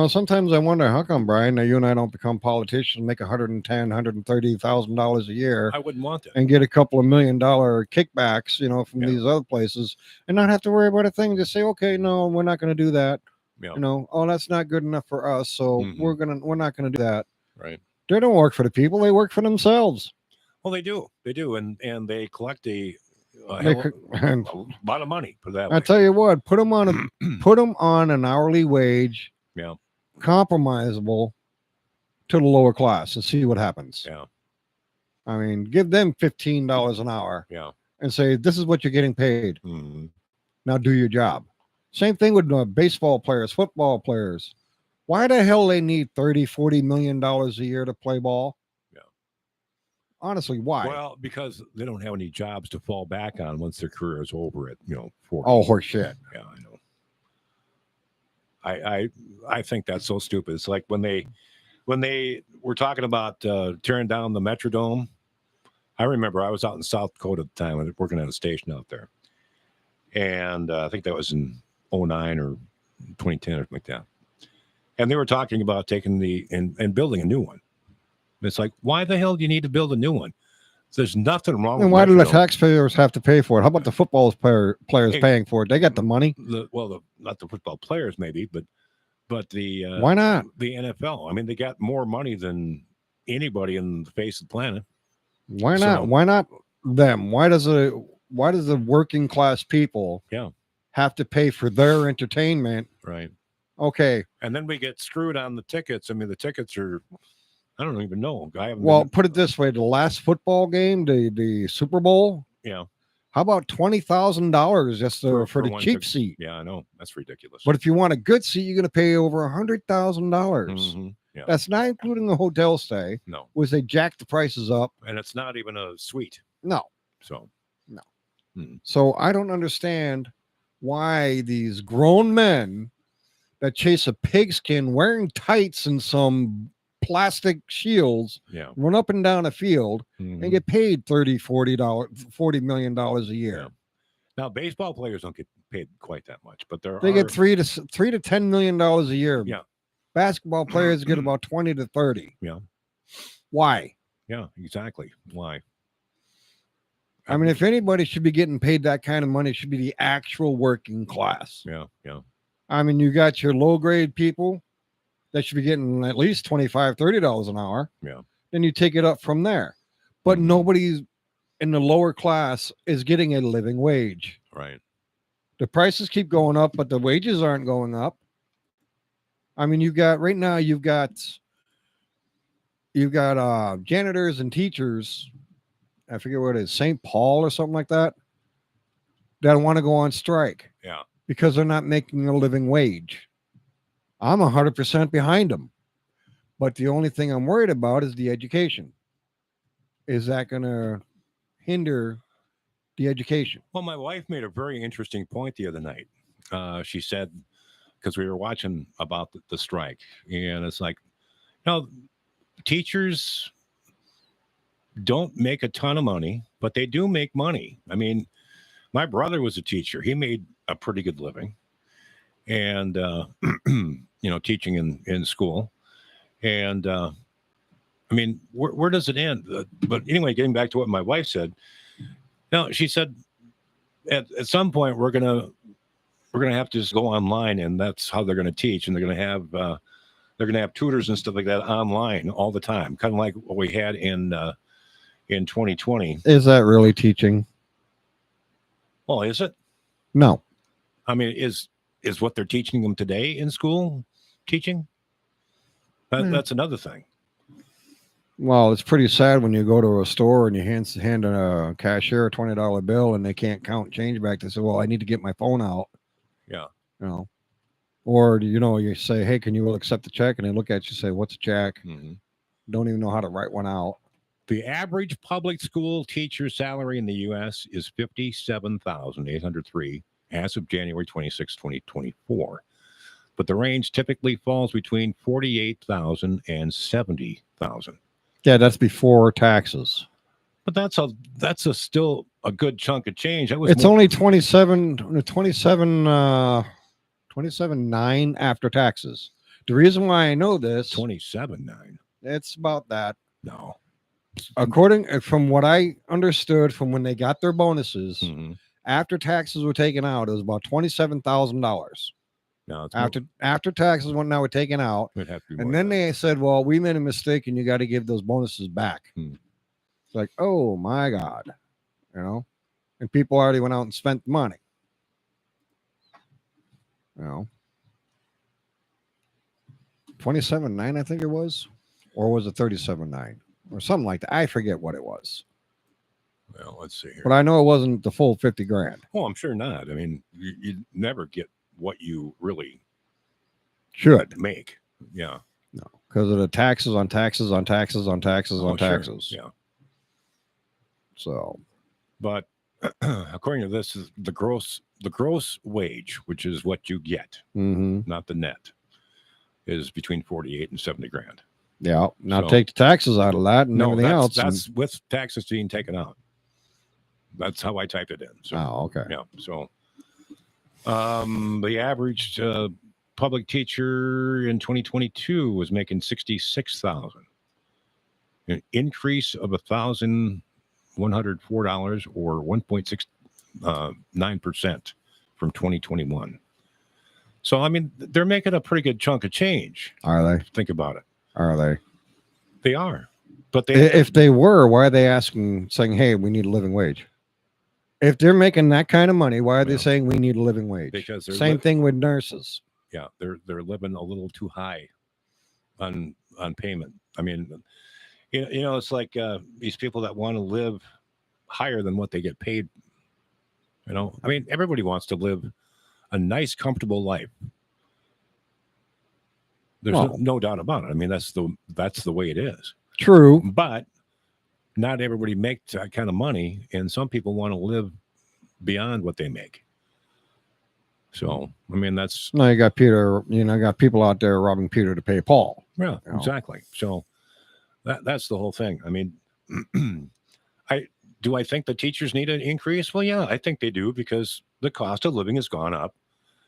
C: Sometimes I wonder how come, Brian, that you and I don't become politicians, make $110,000, $130,000 a year,
B: I wouldn't want that.
C: and get a couple of $1 million kickbacks, from
B: Yeah.
C: these other places, and not have to worry about a thing. Just say, okay, no, we're not going to do that.
B: Yeah.
C: Oh, that's not good enough for us, so
B: Mhm.
C: we're not going to do that.
B: Right.
C: They don't work for the people; they work for themselves.
B: Well, they do, and they collect
C: They
B: a
C: could- and
B: lot of money for that.
C: I tell you what, put them on an hourly wage,
B: Yeah.
C: compromisable to the lower class, and see what happens.
B: Yeah.
C: I mean, give them $15 an hour
B: Yeah.
C: and say, this is what you're getting paid.
B: Mhm.
C: Now do your job. Same thing with baseball players, football players. Why the hell they need $30-40 million a year to play ball?
B: Yeah.
C: Honestly, why?
B: Well, because they don't have any jobs to fall back on once their career is over at 40.
C: Oh, horse shit.
B: Yeah, I know. I think that's so stupid. It's like when they were talking about tearing down the Metrodome. I remember I was out in South Dakota at the time, working at a station out there, and I think that was in 2009 or 2010 or something like that. And they were talking about taking and building a new one. It's like, why the hell do you need to build a new one? There's nothing wrong.
C: And
B: with
C: why do the
B: Metrodome.
C: taxpayers have to pay for it? How about the football players
B: Hey.
C: paying for it? They got the money.
B: Not the football players maybe, but the
C: Why not?
B: the NFL. I mean, they got more money than anybody in the face of the planet.
C: Why not?
B: So-
C: Why not them? Why does the working class people
B: Yeah.
C: have to pay for their entertainment?
B: Right.
C: Okay.
B: And then we get screwed on the tickets. I mean, the tickets are, I don't even know. I haven't
C: Well,
B: been-
C: put it this way: the last football game, the Super Bowl.
B: yeah,
C: How about $20,000 just for
B: For
C: the
B: one
C: cheap
B: ticket.
C: seat?
B: yeah, I know that's ridiculous.
C: But if you want a good seat, you're going to pay over $100,000.
B: Mhm. Yeah,
C: That's not including the hotel stay,
B: no,
C: which they jack the prices up.
B: and it's not even a suite.
C: No.
B: So
C: So I don't understand why these grown men that chase a pigskin wearing tights and some plastic shields
B: yeah,
C: run up and down a field
B: Mhm.
C: and get paid $40 million a year.
B: Yeah. Now baseball players don't get paid quite that much, but
C: They get $3 to $10 million a year.
B: Yeah.
C: Basketball players get about 20 to 30.
B: Yeah.
C: Why?
B: Yeah, exactly. Why?
C: I mean, if anybody should be getting paid that kind of money, it should be the actual working class.
B: Yeah.
C: I mean, you got your low grade people that should be getting at least $25, $30 an hour.
B: Yeah.
C: Then you take it up from there. But
B: Mhm.
C: nobody's in the lower class is getting a living wage.
B: Right.
C: The prices keep going up, but the wages aren't going up. I mean, you've got janitors and teachers I forget what it is, St. Paul or something like that, that want to go on strike
B: Yeah.
C: because they're not making a living wage. I'm 100% behind them. But the only thing I'm worried about is the education. Is that going to hinder the education?
B: Well, my wife made a very interesting point the other night. She said, because we were watching about the strike, and it's like, teachers don't make a ton of money, but they do make money. I mean, my brother was a teacher. He made a pretty good living, and teaching in school. And I mean, where does it end? But anyway, getting back to what my wife said. No, she said at some point we're gonna have to just go online, and that's how they're gonna teach, and they're gonna have tutors and stuff like that online all the time, kind of like what we had in 2020.
C: Is that really teaching?
B: Well, is it?
C: No.
B: I mean, is what they're teaching them today in school teaching? That's another thing.
C: Well, it's pretty sad when you go to a store and you hand a cashier a $20 bill and they can't count change back. They say, well, I need to get my phone out.
B: Yeah.
C: Or, you say, hey, can you accept the check? And they look at you and say, what's a check?
B: Mm-hmm.
C: Don't even know how to write one out.
B: The average public school teacher salary in the U.S. is $57,803 as of January 26, 2024. But the range typically falls between $48,000 and $70,000.
C: Yeah, that's before taxes.
B: But that's still a good chunk of change.
C: It's only 27.9 after taxes. The reason why I know this,
B: 27.9.
C: it's about that.
B: No.
C: According from what I understood from when they got their bonuses,
B: Mm-hmm.
C: after taxes were taken out, it was about $27,000.
B: No,
C: After taxes were taken out,
B: it'd have to be
C: and
B: more
C: then
B: than
C: they said, "Well, we made a mistake, and you got to give those bonuses back." It's like, oh my god, and people already went out and spent the money. 27.9, I think it was, or was it 37.9, or something like that? I forget what it was.
B: Well, let's see here.
C: But I know it wasn't the full 50 grand.
B: Oh, I'm sure not. I mean, you never get what you really
C: Should
B: make. Yeah.
C: No, because of the taxes on taxes on taxes on taxes on
B: Sure.
C: taxes.
B: Yeah.
C: So,
B: but according to this, is the gross wage, which is what you get, not the net, is between 48 and 70 grand.
C: Yeah. Now
B: So-
C: take the taxes out of that and everything else.
B: That's with taxes being taken out. That's how I typed it in. So,
C: okay.
B: yeah. So, the average public teacher in 2022 was making $66,000, an increase of $1,104 or 1.69% from 2021. So, I mean, they're making a pretty good chunk of change.
C: Are they?
B: Think about it.
C: Are they?
B: They are, but
C: If they were, why are they saying, "Hey, we need a living wage"? If they're making that kind of money, why are they saying we need a living wage?
B: Because they're
C: same thing with nurses.
B: Yeah, they're living a little too high on payment. I mean, it's like these people that want to live higher than what they get paid. I mean, everybody wants to live a nice, comfortable life. There's no doubt about it. I mean, that's the way it is.
C: True,
B: but not everybody makes that kind of money, and some people want to live beyond what they make. So, I mean, that's
C: no. You got Peter. Got people out there robbing Peter to pay Paul.
B: Yeah, exactly. So that's the whole thing. I mean, I think the teachers need an increase? Well, yeah, I think they do, because the cost of living has gone up.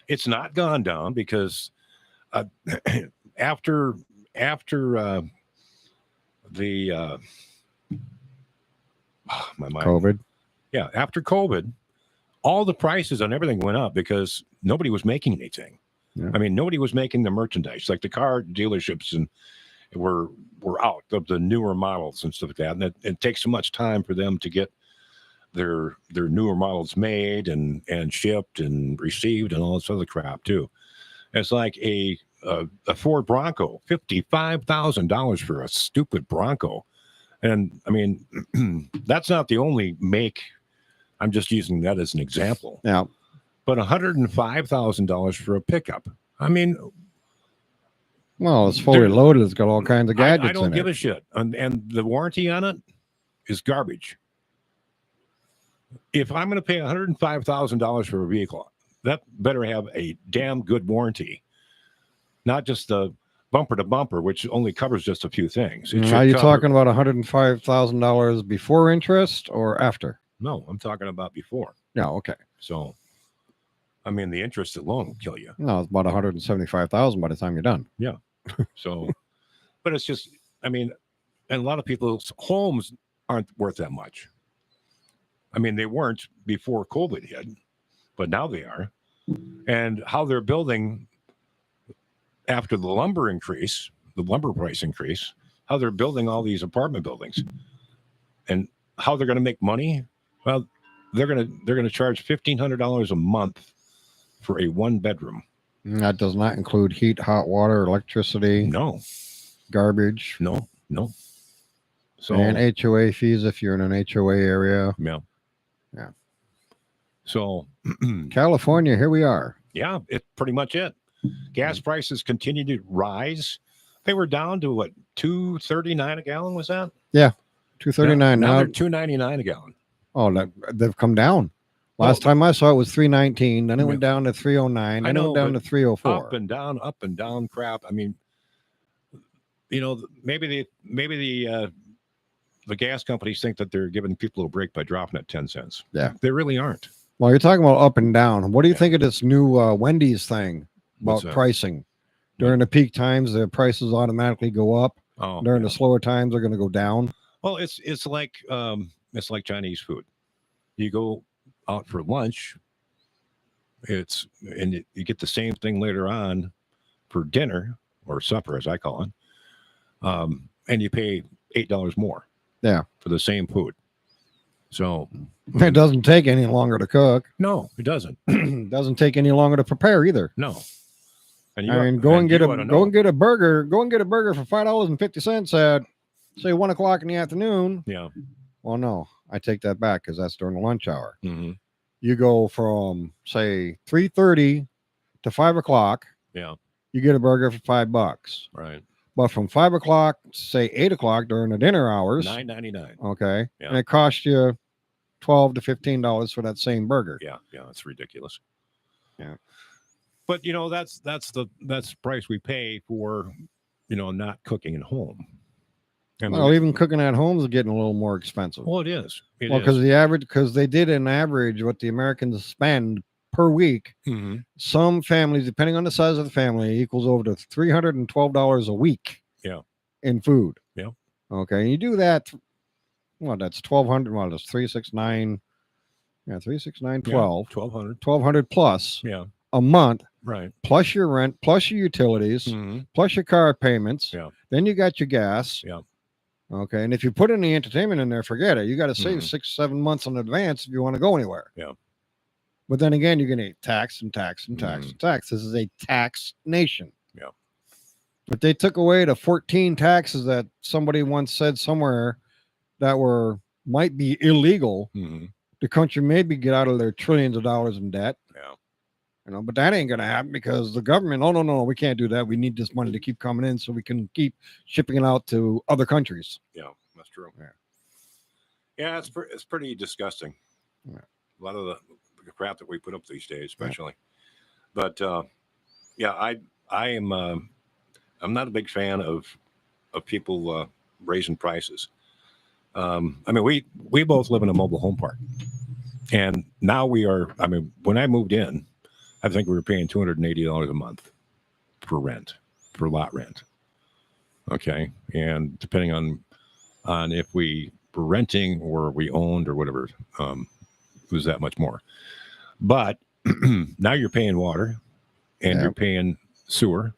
B: It's not gone down because after the my mind.
C: COVID.
B: Yeah, after COVID, all the prices on everything went up because nobody was making anything.
C: Yeah.
B: I mean, nobody was making the merchandise. Like the car dealerships and were out of the newer models and stuff like that. And it takes so much time for them to get their newer models made and shipped and received and all this other crap too. It's like a Ford Bronco, $55,000 for a stupid Bronco. And I mean, that's not the only make. I'm just using that as an example.
C: Yeah.
B: But $105,000 for a pickup. I mean,
C: Well, it's fully
B: There-
C: loaded. It's got all kinds of gadgets
B: I don't
C: in
B: give
C: it.
B: a shit. And the warranty on it is garbage. If I'm going to pay $105,000 for a vehicle, that better have a damn good warranty, not just the bumper to bumper, which only covers just a few things. It
C: Are
B: should
C: you
B: cover-
C: talking about $105,000 before interest or after?
B: No, I'm talking about before.
C: Yeah. Okay.
B: So, I mean, the interest alone will kill you.
C: No, it's about 175,000 by the time you're done.
B: So, but it's just, I mean, and a lot of people's homes aren't worth that much. I mean, they weren't before COVID hit, but now they are. And how they're building after the lumber increase, the lumber price increase, how they're building all these apartment buildings and how they're going to make money. Well, they're going to charge $1,500 a month for a 1-bedroom.
C: That does not include heat, hot water, electricity,
B: No,
C: garbage,
B: no. So,
C: and HOA fees if you're in an HOA area.
B: yeah.
C: Yeah.
B: So,
C: California, here we are.
B: yeah, it's pretty much it. Gas prices continue to rise. They were down to what, $2.39 a gallon? Was that
C: $2.39
B: Now
C: now.
B: they're $2.99 a gallon.
C: Oh, they've come down. Last time I saw it was $3.19. Then it went down to $3.09. Then
B: I
C: it
B: know,
C: went down to $3.04.
B: Up and down crap. I mean, you know, maybe the gas companies think that they're giving people a break by dropping it 10 cents.
C: Yeah.
B: They really aren't.
C: Well, you're talking about up and down. What do you think of this new Wendy's thing
B: What's
C: about
B: that?
C: pricing? During the peak times, the prices automatically go up.
B: Oh,
C: During
B: yeah.
C: the slower times, they're going to go down.
B: Well, it's like Chinese food. You go out for lunch, you get the same thing later on for dinner or supper, as I call it, and you pay $8 more.
C: Yeah.
B: For the same food. So
C: It doesn't take any longer to cook.
B: no, it doesn't.
C: It doesn't take any longer to prepare either.
B: No. And
C: I mean, go and get
B: you ought to
C: a
B: know.
C: burger. Go and get a burger for $5.50 at say 1 o'clock in the afternoon.
B: Yeah.
C: Well, no, I take that back because that's during the lunch hour.
B: Mm-hmm.
C: You go from say 3:30 to 5 o'clock.
B: Yeah.
C: You get a burger for $5.
B: Right.
C: But from 5 o'clock, say 8 o'clock during the dinner hours,
B: $9.99.
C: okay,
B: Yeah.
C: and it costs you $12 to $15 for that same burger.
B: Yeah. It's ridiculous.
C: Yeah.
B: But you know, that's the price we pay for, you know, not cooking at home. And
C: Well, even cooking at home is getting a little more expensive.
B: it is. It
C: Well,
B: is.
C: because they did an average what the Americans spend per week.
B: Mhm.
C: Some families, depending on the size of the family, equals over to $312 a week.
B: Yeah.
C: In food.
B: Yeah.
C: Okay, and you do that. Well, that's 1,200. Well, that's 369. Yeah, 369, 12.
B: 1,200.
C: 1,200 plus
B: Yeah.
C: a month,
B: Right.
C: plus your rent, plus your utilities,
B: Mhm.
C: plus your car payments.
B: Yeah.
C: Then you got your gas.
B: Yeah.
C: Okay. And if you put any entertainment in there, forget it. You got to save
B: Mhm.
C: 6-7 months in advance if you want to go anywhere.
B: Yeah.
C: But then again, you're going to tax and tax and tax
B: Mhm.
C: and tax. This is a tax nation.
B: Yeah.
C: But they took away the 14 taxes that somebody once said somewhere that might be illegal.
B: Mhm.
C: The country maybe get out of their trillions of dollars in debt.
B: Yeah.
C: You know, but that ain't gonna happen because the government, oh no, we can't do that. We need this money to keep coming in so we can keep shipping it out to other countries.
B: Yeah. That's true.
C: Yeah.
B: Yeah. It's pretty disgusting.
C: Yeah.
B: A lot of the crap that we put up these days, especially. But yeah, I am. I'm not a big fan of people raising prices. I mean, we both live in a mobile home park, and now we are. I mean, when I moved in, I think we were paying $280 a month for lot rent. Okay, and depending on if we were renting or we owned or whatever, it was that much more. But now you're paying water, and
C: Yeah.
B: you're paying sewer,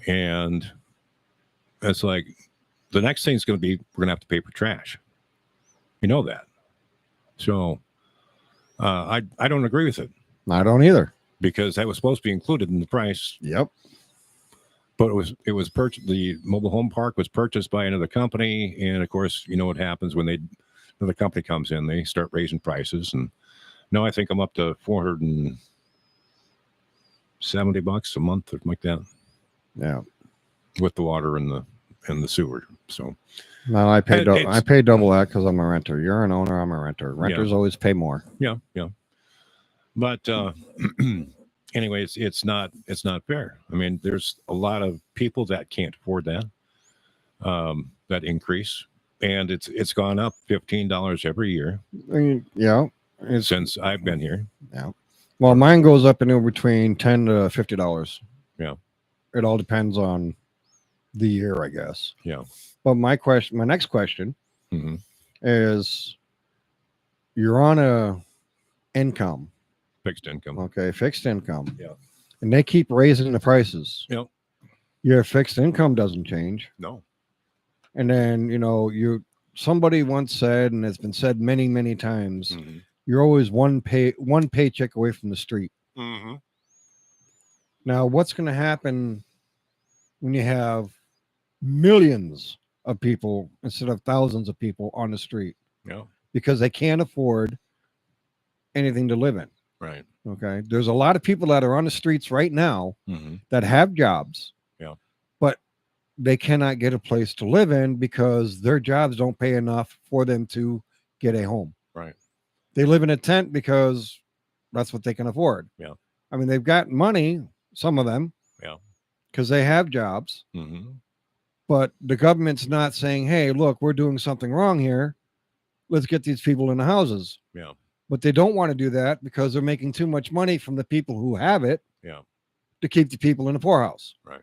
B: and it's like the next thing is going to be we're going to have to pay for trash. You know that. So I don't agree with it
C: I don't either.
B: because that was supposed to be included in the price.
C: Yep.
B: But it was purchased. The mobile home park was purchased by another company, and of course, you know what happens when another company comes in, they start raising prices, and now I think I'm up to $470 a month or something like that
C: Yeah.
B: with the water and the sewer. So
C: No, I pay
B: It's-
C: I pay double that because I'm a renter. You're an owner. I'm a renter. Renters always pay more.
B: yeah. But anyways, it's not fair. I mean, there's a lot of people that can't afford that that increase, and it's gone up $15 every year
C: I mean, yeah. It's
B: since I've been here.
C: yeah. Well, mine goes up anywhere between $10 to $50.
B: Yeah.
C: It all depends on the year, I guess.
B: Yeah.
C: But my next question
B: hmm
C: is: you're on a income,
B: Fixed income.
C: okay, fixed income,
B: Yeah.
C: and they keep raising the prices.
B: Yep.
C: Your fixed income doesn't change,
B: No.
C: and then somebody once said, and it's been said many, many times,
B: Mm-hmm.
C: you're always one paycheck away from the street.
B: Mm-hmm.
C: Now, what's going to happen when you have millions of people instead of thousands of people on the street
B: Yeah.
C: because they can't afford anything to live in?
B: Right.
C: Okay. There's a lot of people that are on the streets right now
B: Mm-hmm.
C: that have jobs.
B: Yeah.
C: But they cannot get a place to live in because their jobs don't pay enough for them to get a home.
B: Right.
C: They live in a tent because that's what they can afford.
B: Yeah.
C: I mean, they've got money, some of them.
B: Yeah.
C: Because they have jobs.
B: Mm-hmm.
C: But the government's not saying, hey, look, we're doing something wrong here. Let's get these people in the houses.
B: Yeah.
C: But they don't want to do that because they're making too much money from the people who have it.
B: Yeah.
C: To keep the people in the poorhouse.
B: Right.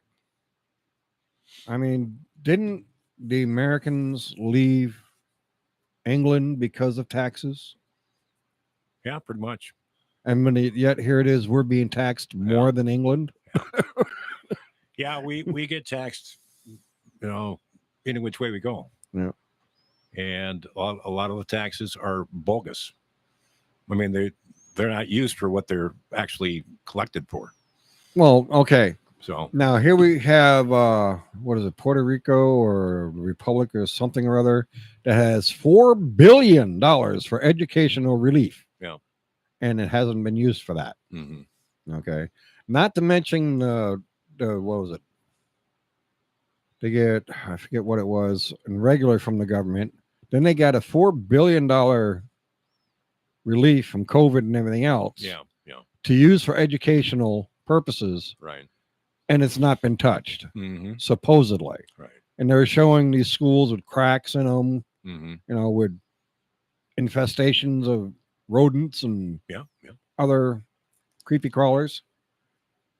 C: I mean, didn't the Americans leave England because of taxes?
B: Yeah. Pretty much.
C: And yet here it is, we're being taxed more than England.
B: Yeah. We get taxed, any which way we go.
C: Yeah.
B: And a lot of the taxes are bogus. I mean, they're not used for what they're actually collected for.
C: Well, okay.
B: So
C: Now here we have what is it, Puerto Rico or Republic or something or other that has $4 billion for educational relief.
B: Yeah.
C: And it hasn't been used for that.
B: mm-hmm.
C: Okay. Not to mention the what was it? They get, I forget what it was, and regular from the government. Then they got a $4 billion relief from COVID and everything else.
B: Yeah. Yeah.
C: To use for educational purposes.
B: Right.
C: And it's not been touched,
B: Mm-hmm.
C: supposedly.
B: Right.
C: And they're showing these schools with cracks in them,
B: Mm-hmm.
C: with infestations of rodents and
B: Yeah.
C: other creepy crawlers.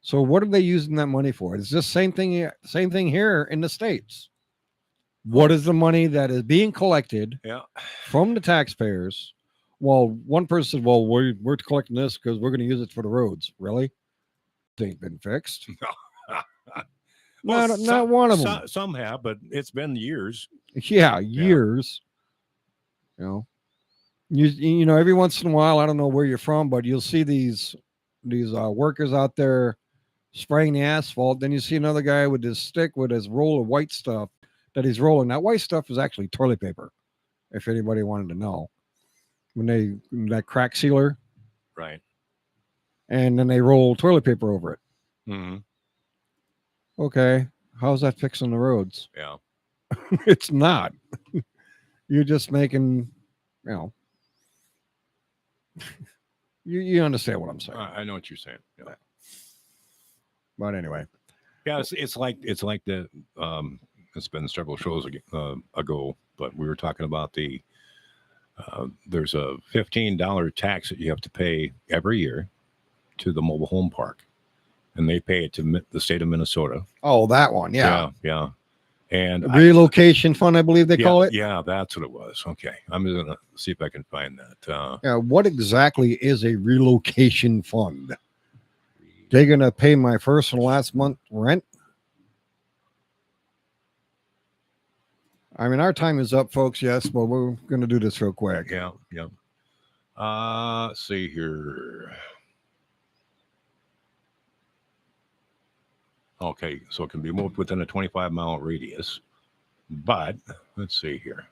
C: So what are they using that money for? It's just same thing here in the States. What is the money that is being collected
B: Yeah.
C: from the taxpayers? Well, one person said, well, we're collecting this because we're going to use it for the roads. Really? They ain't been fixed.
B: Well,
C: not one of them.
B: Some have, but it's been years.
C: Yeah, years. You know, every once in a while, I don't know where you're from, but you'll see these workers out there spraying the asphalt. Then you see another guy with his stick with his roll of white stuff that he's rolling. That white stuff is actually toilet paper, if anybody wanted to know. That crack sealer,
B: Right.
C: and then they roll toilet paper over it.
B: Mm-hmm.
C: Okay, how's that fixing the roads?
B: Yeah.
C: It's not. You're just making, you understand what I'm saying.
B: I know what you're saying. Yeah.
C: But anyway,
B: Yeah. It's like the it's been several shows ago, but we were talking about there's a $15 tax that you have to pay every year to the mobile home park, and they pay it to the state of Minnesota.
C: oh, that one, yeah.
B: And
C: Relocation fund, I believe they call it.
B: Yeah, that's what it was. Okay, I'm gonna see if I can find that.
C: Yeah, what exactly is a relocation fund? They're gonna pay my first and last month rent. I mean, our time is up, folks. Yes, but we're gonna do this real quick.
B: Yeah. Let's see here. Okay, so it can be moved within a 25-mile radius. But let's see here.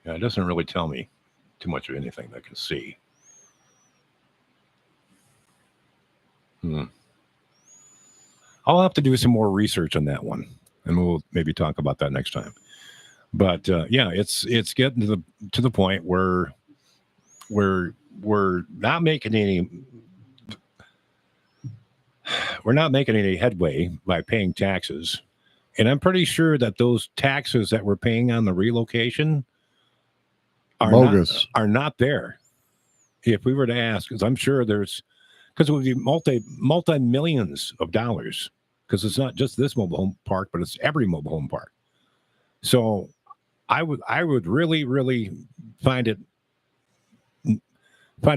B: Yeah, it doesn't really tell me too much of anything that I can see. I'll have to do some more research on that one, and we'll maybe talk about that next time. But yeah, it's getting to the point where we're not making any headway by paying taxes, and I'm pretty sure that those taxes that we're paying on the relocation are
C: Bogus.
B: not there. If we were to ask, because I'm sure because it would be multi millions of dollars, because it's not just this mobile home park, but it's every mobile home park. So I would really find it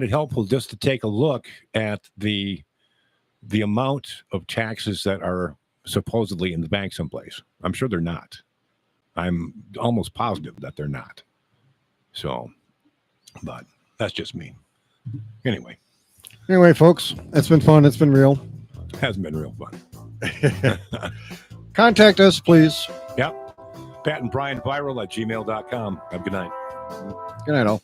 B: helpful just to take a look at the amount of taxes that are supposedly in the bank someplace. I'm sure they're not. I'm almost positive that they're not. So, but that's just me. Anyway,
C: folks, it's been fun. It's been real.
B: hasn't been real fun.
C: Contact us, please.
B: Yep. Pat and Brian Viral at gmail.com. Have a good night.
C: Good night, all.